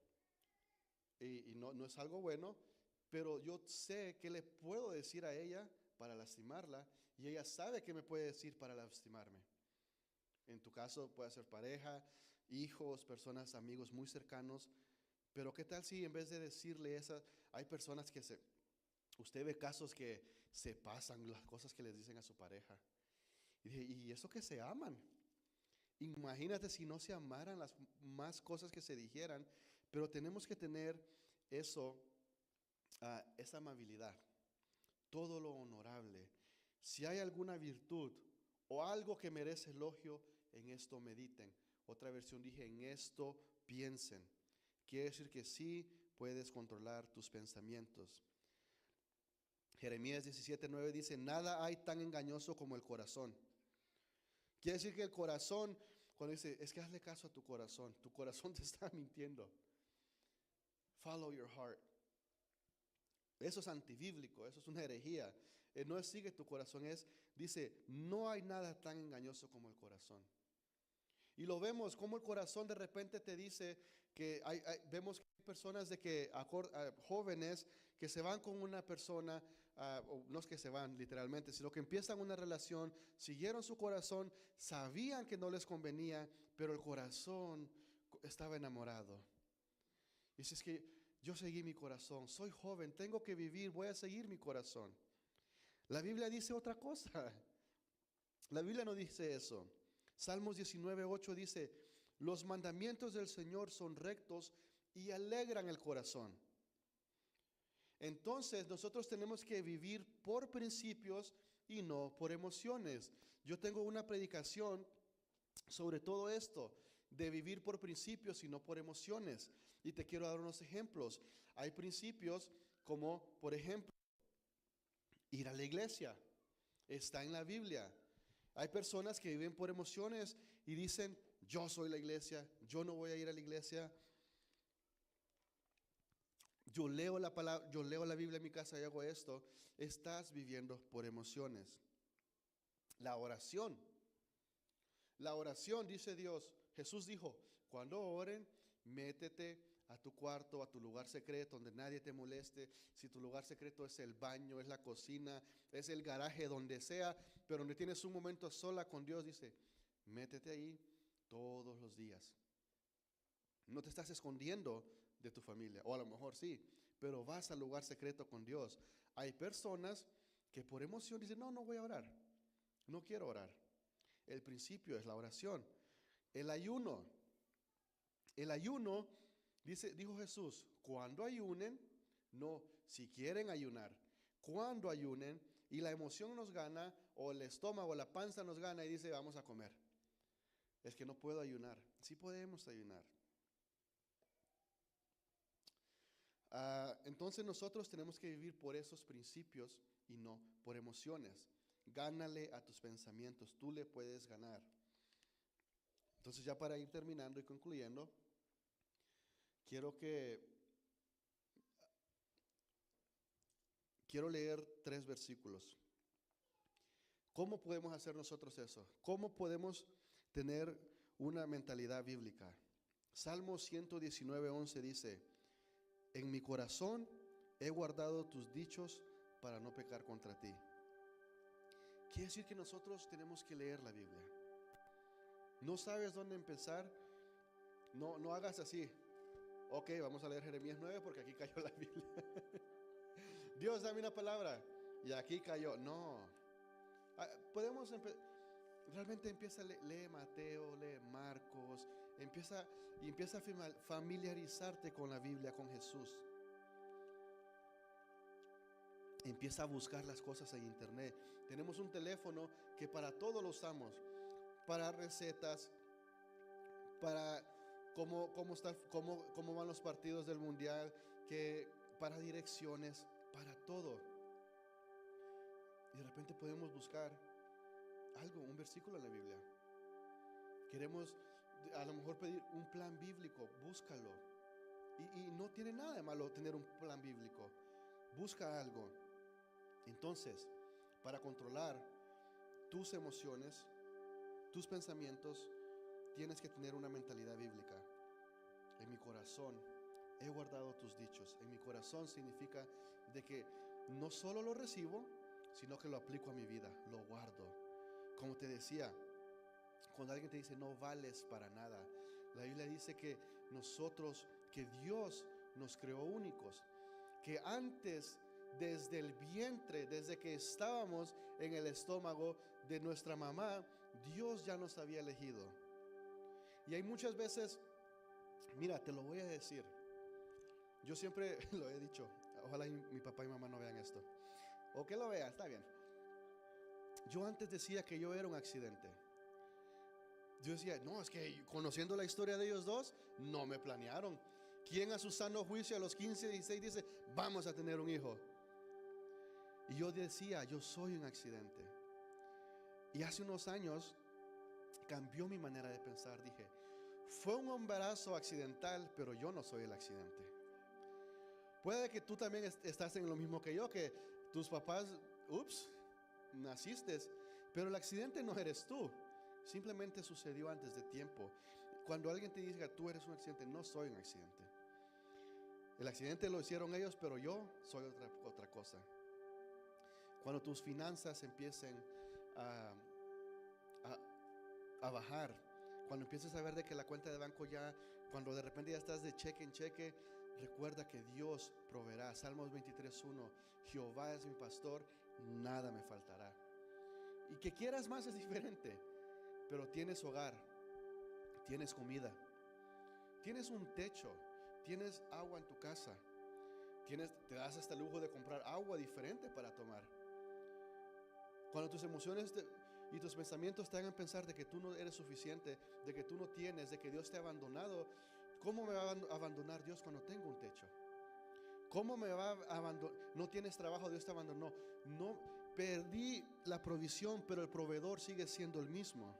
y no es algo bueno, pero yo sé qué le puedo decir a ella para lastimarla y ella sabe qué me puede decir para lastimarme. En tu caso puede ser pareja, hijos, personas, amigos muy cercanos, pero ¿qué tal si en vez de decirle hay personas usted ve casos que se pasan las cosas que les dicen a su pareja y eso que se aman. Imagínate si no se amaran las más cosas que se dijeran, pero tenemos que tener esa amabilidad, todo lo honorable. Si hay alguna virtud o algo que merece elogio, en esto mediten. Otra versión dije, en esto piensen. Quiere decir que sí puedes controlar tus pensamientos. Jeremías 17:9 dice, nada hay tan engañoso como el corazón. Quiere decir que el corazón, cuando dice, es que hazle caso a tu corazón te está mintiendo. Follow your heart. Eso es antibíblico, eso es una herejía. No es sigue tu corazón, dice, no hay nada tan engañoso como el corazón. Y lo vemos como el corazón de repente te dice que vemos que hay personas jóvenes que se van con una persona, o no es que se van literalmente, sino que empiezan una relación, siguieron su corazón, sabían que no les convenía, pero el corazón estaba enamorado. Y si es que yo seguí mi corazón, soy joven, tengo que vivir, voy a seguir mi corazón. La Biblia dice otra cosa. La Biblia no dice eso. Salmos 19:8 dice, los mandamientos del Señor son rectos y alegran el corazón. Entonces nosotros tenemos que vivir por principios y no por emociones. Yo tengo una predicación sobre todo esto, de vivir por principios y no por emociones. Y te quiero dar unos ejemplos. Hay principios como, por ejemplo, ir a la iglesia. Está en la Biblia. Hay personas que viven por emociones y dicen, yo soy la iglesia, yo no voy a ir a la iglesia. Yo leo la palabra, yo leo la Biblia en mi casa y hago esto. Estás viviendo por emociones. La oración. La oración, dice Dios. Jesús dijo, cuando oren, métete a tu cuarto, a tu lugar secreto, donde nadie te moleste. Si tu lugar secreto es el baño, es la cocina, es el garaje, donde sea, pero donde tienes un momento sola con Dios, dice, métete ahí todos los días. No te estás escondiendo de tu familia, o a lo mejor sí, pero vas al lugar secreto con Dios. Hay personas que por emoción dicen, no, no voy a orar, no quiero orar. El principio es la oración. El ayuno, dijo Jesús, cuando ayunen, no, si quieren ayunar, cuando ayunen y la emoción nos gana, o el estómago, la panza nos gana y dice, vamos a comer. Es que no puedo ayunar. Sí podemos ayunar. Entonces nosotros tenemos que vivir por esos principios y no por emociones. Gánale a tus pensamientos, tú le puedes ganar. Entonces ya para ir terminando y concluyendo, quiero leer 3 versículos. ¿Cómo podemos hacer nosotros eso? ¿Cómo podemos tener una mentalidad bíblica? Salmo 119:11 dice, en mi corazón he guardado tus dichos para no pecar contra ti. Quiere decir que nosotros tenemos que leer la Biblia. ¿No sabes dónde empezar? No hagas así. Ok, vamos a leer Jeremías 9 porque aquí cayó la Biblia. Dios, dame una palabra. Y aquí cayó. No. Realmente empieza, lee Mateo, lee Marcos. Empieza a familiarizarte con la Biblia, con Jesús. Empieza a buscar las cosas en internet. Tenemos un teléfono que para todo lo usamos. Para recetas, para cómo van los partidos del mundial, para direcciones, para todo. Y de repente podemos buscar algo, un versículo en la Biblia. Queremos a lo mejor pedir un plan bíblico, búscalo. Y no tiene nada de malo tener un plan bíblico. Busca algo. Entonces, para controlar tus emociones, tus pensamientos, tienes que tener una mentalidad bíblica. En mi corazón he guardado tus dichos. En mi corazón significa de que no solo lo recibo, sino que lo aplico a mi vida, lo guardo. Como te decía, cuando alguien te dice no vales para nada, la Biblia dice que Dios nos creó únicos, que antes, desde el vientre, desde que estábamos en el estómago de nuestra mamá, Dios ya nos había elegido. Y hay muchas veces, mira, te lo voy a decir, yo siempre lo he dicho, ojalá mi papá y mamá no vean esto, o que lo vean, está bien. Yo antes decía que yo era un accidente. Yo decía, no, es que conociendo la historia de ellos dos, no me planearon. ¿Quién a su sano juicio a los 15, 16 dice, vamos a tener un hijo? Y yo decía, yo soy un accidente. Y hace unos años cambió mi manera de pensar. Dije, fue un embarazo accidental, pero yo no soy el accidente. Puede que tú también estás en lo mismo que yo, que tus papás, naciste, pero el accidente no eres tú. Simplemente sucedió antes de tiempo. Cuando alguien te diga, tú eres un accidente, no soy un accidente. El accidente lo hicieron ellos, pero yo soy otra cosa. Cuando tus finanzas empiecen a bajar, cuando empieces a ver de que la cuenta de banco cuando de repente ya estás de cheque en cheque, recuerda que Dios proveerá. Salmos 23:1, Jehová es mi pastor, nada me faltará. Y que quieras más es diferente, pero tienes hogar, tienes comida, tienes un techo, tienes agua en tu casa, te das hasta el lujo de comprar agua diferente para tomar. Cuando tus emociones y tus pensamientos te hagan pensar de que tú no eres suficiente, de que tú no tienes, de que Dios te ha abandonado, ¿cómo me va a abandonar Dios cuando tengo un techo? ¿Cómo me va a abandonar? No tienes trabajo, Dios te abandonó. No, perdí la provisión, pero el proveedor sigue siendo el mismo.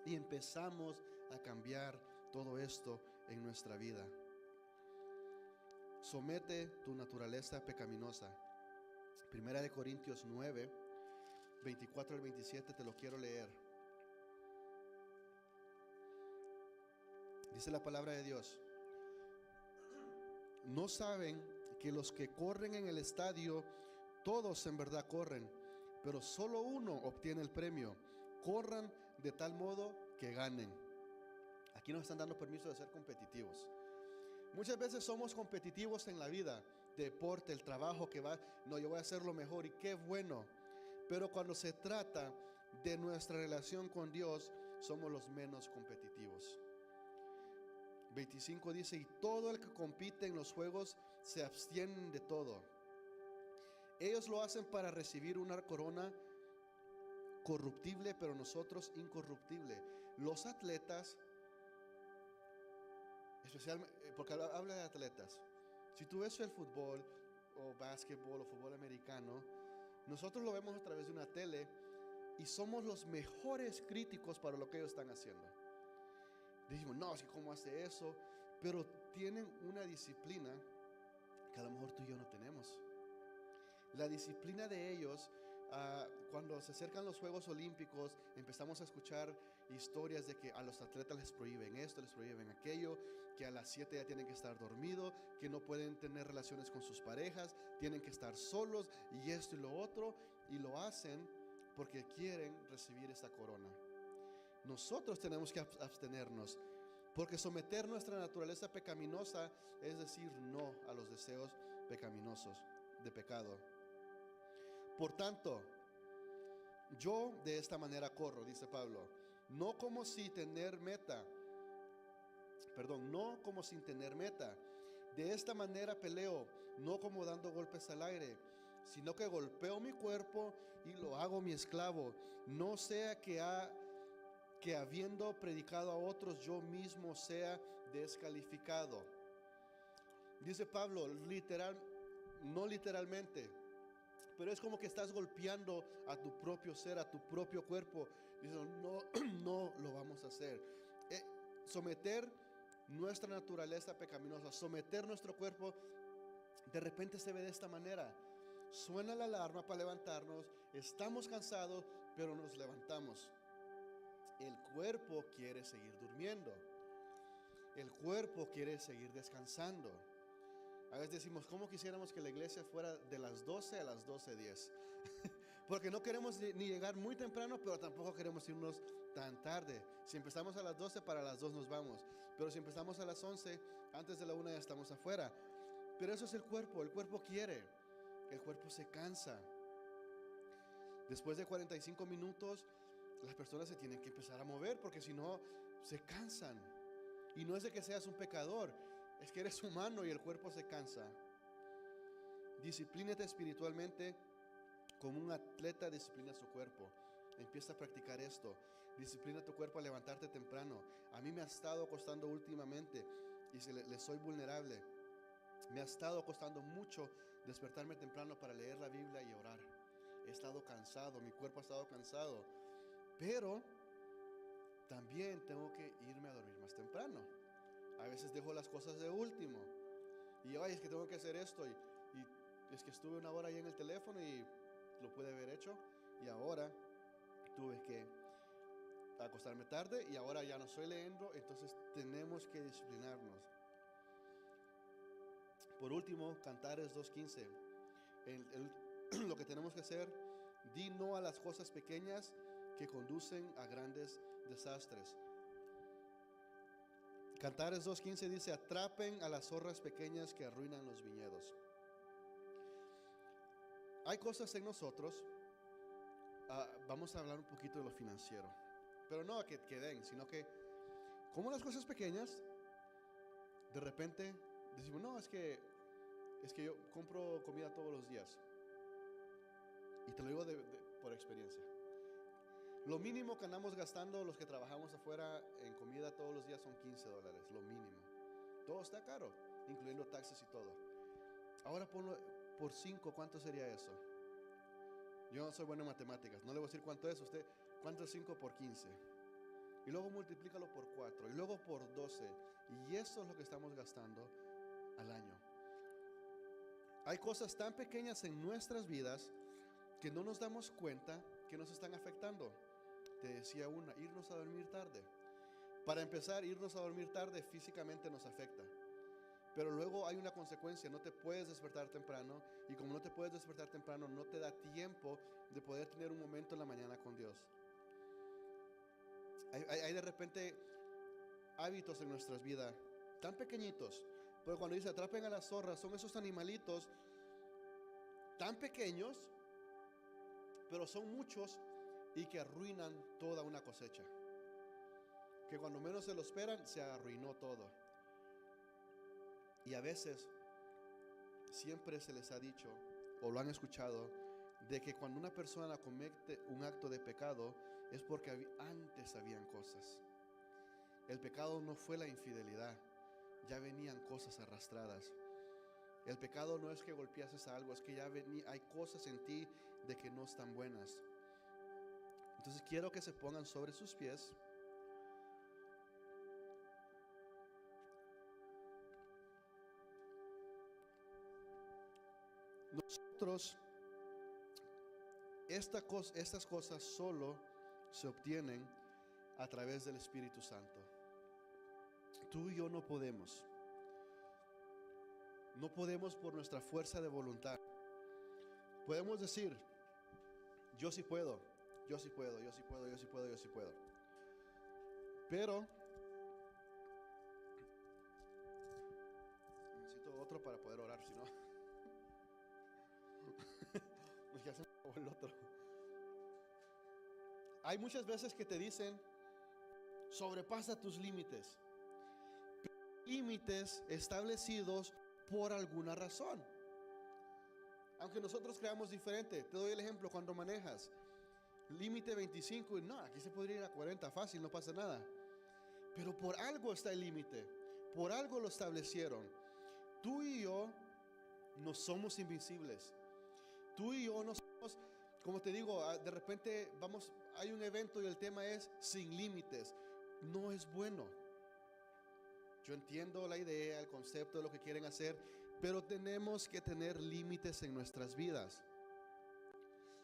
Y empezamos a cambiar todo esto en nuestra vida. Somete tu naturaleza pecaminosa. Primera de Corintios 9, 24 al 27, te lo quiero leer. Dice la palabra de Dios: ¿no saben que los que corren en el estadio, todos en verdad corren, pero solo uno obtiene el premio? Corran de tal modo que ganen. Aquí nos están dando permiso de ser competitivos. Muchas veces somos competitivos en la vida, deporte, el trabajo que va, no, yo voy a hacerlo mejor y qué bueno. Pero cuando se trata de nuestra relación con Dios, somos los menos competitivos. 25 dice: y todo el que compite en los juegos se abstienen de todo. Ellos lo hacen para recibir una corona corruptible, pero nosotros incorruptible. Los atletas, especialmente, porque habla de atletas, si tú ves el fútbol o básquetbol o fútbol americano, nosotros lo vemos a través de una tele y somos los mejores críticos para lo que ellos están haciendo. Decimos, no, es que cómo hace eso, pero tienen una disciplina que a lo mejor tú y yo no tenemos. La disciplina de ellos, cuando se acercan los Juegos Olímpicos, empezamos a escuchar historias de que a los atletas les prohíben esto, les prohíben aquello, que a las 7 ya tienen que estar dormidos, que no pueden tener relaciones con sus parejas, tienen que estar solos y esto y lo otro, y lo hacen porque quieren recibir esta corona. Nosotros tenemos que abstenernos, porque someter nuestra naturaleza pecaminosa es decir no a los deseos pecaminosos de pecado. Por tanto, yo de esta manera corro, dice Pablo, no como sin tener meta. De esta manera peleo, no como dando golpes al aire, sino que golpeo mi cuerpo y lo hago mi esclavo. No sea que habiendo predicado a otros, yo mismo sea descalificado. Dice Pablo, no literalmente, pero es como que estás golpeando a tu propio ser, a tu propio cuerpo. Dice, no, no lo vamos a hacer. Someter nuestra naturaleza pecaminosa, someter nuestro cuerpo, de repente se ve de esta manera. Suena la alarma para levantarnos, estamos cansados, pero nos levantamos. El cuerpo quiere seguir durmiendo. El cuerpo quiere seguir descansando. A veces decimos, ¿cómo quisiéramos que la iglesia fuera de las 12 a las 12:10? Porque no queremos ni llegar muy temprano, pero tampoco queremos irnos tan tarde. Si empezamos a las 12, para las 2 nos vamos. Pero si empezamos a las 11, antes de la 1 ya estamos afuera. Pero eso es el cuerpo quiere. El cuerpo se cansa. Después de 45 minutos, las personas se tienen que empezar a mover, porque si no, se cansan. Y no es de que seas un pecador, es que eres humano y el cuerpo se cansa. Disciplínate espiritualmente como un atleta disciplina su cuerpo. Empieza a practicar esto. Disciplina tu cuerpo a levantarte temprano. A mí me ha estado costando últimamente, y si le soy vulnerable, me ha estado costando mucho despertarme temprano para leer la Biblia y orar. He estado cansado, mi cuerpo ha estado cansado, pero también tengo que irme a dormir más temprano. A veces dejo las cosas de último y ay, es que tengo que hacer esto y es que estuve una hora ahí en el teléfono y lo pude haber hecho, y ahora tuve que acostarme tarde y ahora ya no estoy leyendo. Entonces tenemos que disciplinarnos. Por último, Cantares 2:15, lo que tenemos que hacer: di no a las cosas pequeñas que conducen a grandes desastres. Cantares 2:15 dice: atrapen a las zorras pequeñas que arruinan los viñedos. Hay cosas en nosotros, vamos a hablar un poquito de lo financiero, pero no que den, sino que como las cosas pequeñas, de repente decimos, no, es que yo compro comida todos los días. Y te lo digo por experiencia. Lo mínimo que andamos gastando los que trabajamos afuera en comida todos los días son $15, lo mínimo. Todo está caro, incluyendo taxes y todo. Ahora ponlo por 5, ¿cuánto sería eso? Yo no soy bueno en matemáticas, no le voy a decir cuánto es. Usted, ¿cuánto es 5 por 15? Y luego multiplícalo por 4 y luego por 12. Y eso es lo que estamos gastando al año. Hay cosas tan pequeñas en nuestras vidas que no nos damos cuenta que nos están afectando. Te decía una, irnos a dormir tarde. Para empezar, irnos a dormir tarde físicamente nos afecta. Pero luego hay una consecuencia, no te puedes despertar temprano, y como no te puedes despertar temprano, no te da tiempo de poder tener un momento en la mañana con Dios. Hay de repente hábitos en nuestras vidas tan pequeñitos, pero cuando dice atrapen a las zorras, son esos animalitos tan pequeños, pero son muchos y que arruinan toda una cosecha. Que cuando menos se lo esperan, se arruinó todo. Y a veces siempre se les ha dicho, o lo han escuchado, de que cuando una persona comete un acto de pecado es porque antes habían cosas. El pecado no fue la infidelidad, ya venían cosas arrastradas. El pecado no es que golpeases a algo, es que ya hay cosas en ti de que no están buenas. Entonces quiero que se pongan sobre sus pies. Nosotros, estas cosas solo se obtienen a través del Espíritu Santo. Tú y yo no podemos. No podemos por nuestra fuerza de voluntad. Podemos decir, yo sí puedo, yo sí puedo, yo sí puedo, yo sí puedo, yo sí puedo. Pero necesito otro para poder orar, si no, ya se me acabó el otro. Hay muchas veces que te dicen, sobrepasa tus límites. Límites establecidos por alguna razón. Aunque nosotros creamos diferente. Te doy el ejemplo cuando manejas. Límite 25 y no, aquí se podría ir a 40 fácil, no pasa nada. Pero por algo está el límite. Por algo lo establecieron. Tú y yo no somos invencibles. Tú y yo no somos, como te digo, de repente hay un evento y el tema es sin límites. No es bueno. Yo entiendo la idea, el concepto de lo que quieren hacer, pero tenemos que tener límites en nuestras vidas.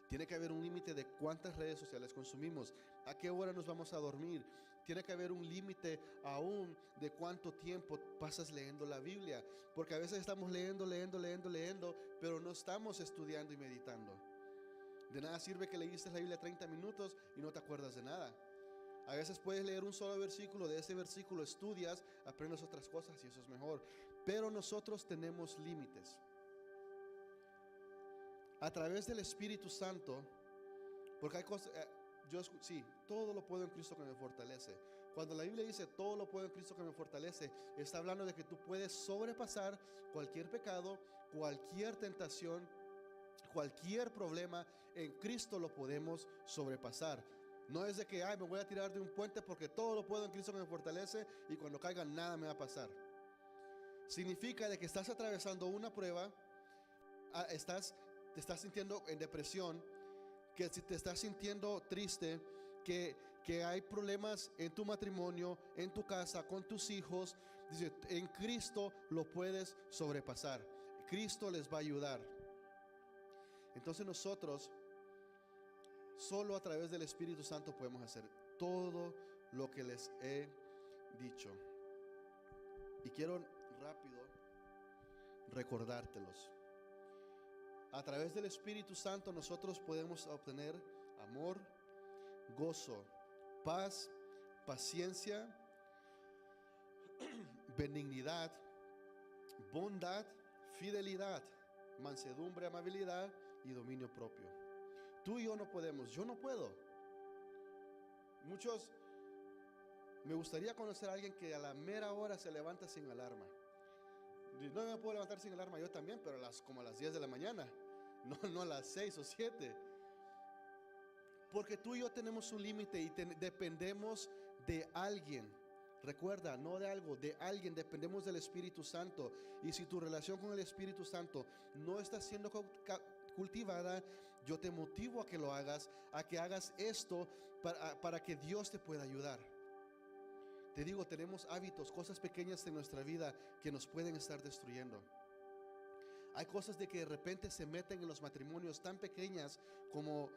Tiene que haber un límite de cuántas redes sociales consumimos, a qué hora nos vamos a dormir. Tiene que haber un límite aún de cuánto tiempo pasas leyendo la Biblia, porque a veces estamos leyendo, pero no estamos estudiando y meditando. De nada sirve que leíste la Biblia 30 minutos y no te acuerdas de nada. A veces puedes leer un solo versículo, de ese versículo estudias, aprendes otras cosas y eso es mejor. Pero nosotros tenemos límites. A través del Espíritu Santo, porque hay cosas, sí, todo lo puedo en Cristo que me fortalece. Cuando la Biblia dice todo lo puedo en Cristo que me fortalece, está hablando de que tú puedes sobrepasar cualquier pecado, cualquier tentación, cualquier problema. En Cristo lo podemos sobrepasar. No es de que me voy a tirar de un puente porque todo lo puedo en Cristo que me fortalece y cuando caiga nada me va a pasar. Significa de que estás atravesando una prueba, te estás sintiendo en depresión, que si te estás sintiendo triste, que hay problemas en tu matrimonio, en tu casa, con tus hijos. Dice, en Cristo lo puedes sobrepasar. Cristo les va a ayudar. Entonces nosotros solo a través del Espíritu Santo podemos hacer todo lo que les he dicho. Y quiero rápido recordártelos. A través del Espíritu Santo nosotros podemos obtener amor, gozo, paz, paciencia, benignidad, bondad, fidelidad, mansedumbre, amabilidad y dominio propio. Tú y yo no podemos, yo no puedo. Me gustaría conocer a alguien que a la mera hora se levanta sin alarma. No me puedo levantar sin alarma, yo también, pero como a las 10 de la mañana, no a las 6 o 7. Porque tú y yo tenemos un límite y dependemos de alguien. Recuerda, no de algo, de alguien. Dependemos del Espíritu Santo. Y si tu relación con el Espíritu Santo no está siendo cultivada, yo te motivo a que lo hagas, a que hagas esto para que Dios te pueda ayudar. Te digo, tenemos hábitos, cosas pequeñas en nuestra vida que nos pueden estar destruyendo. Hay cosas de que de repente se meten en los matrimonios tan pequeñas como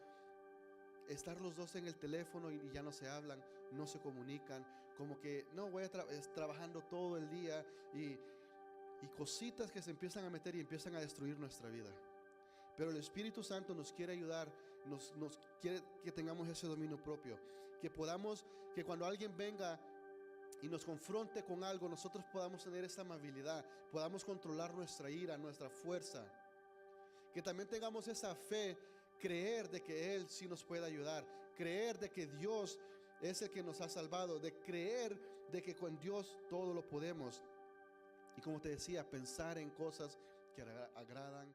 estar los dos en el teléfono y ya no se hablan, no se comunican, como que no voy a trabajando todo el día y cositas que se empiezan a meter y empiezan a destruir nuestra vida. Pero el Espíritu Santo nos quiere ayudar, nos quiere que tengamos ese dominio propio, que podamos, que cuando alguien venga y nos confronte con algo, nosotros podamos tener esta amabilidad, podamos controlar nuestra ira, nuestra fuerza, que también tengamos esa fe, creer de que Él sí nos puede ayudar, creer de que Dios es el que nos ha salvado, de creer de que con Dios todo lo podemos. Y como te decía, pensar en cosas que agradan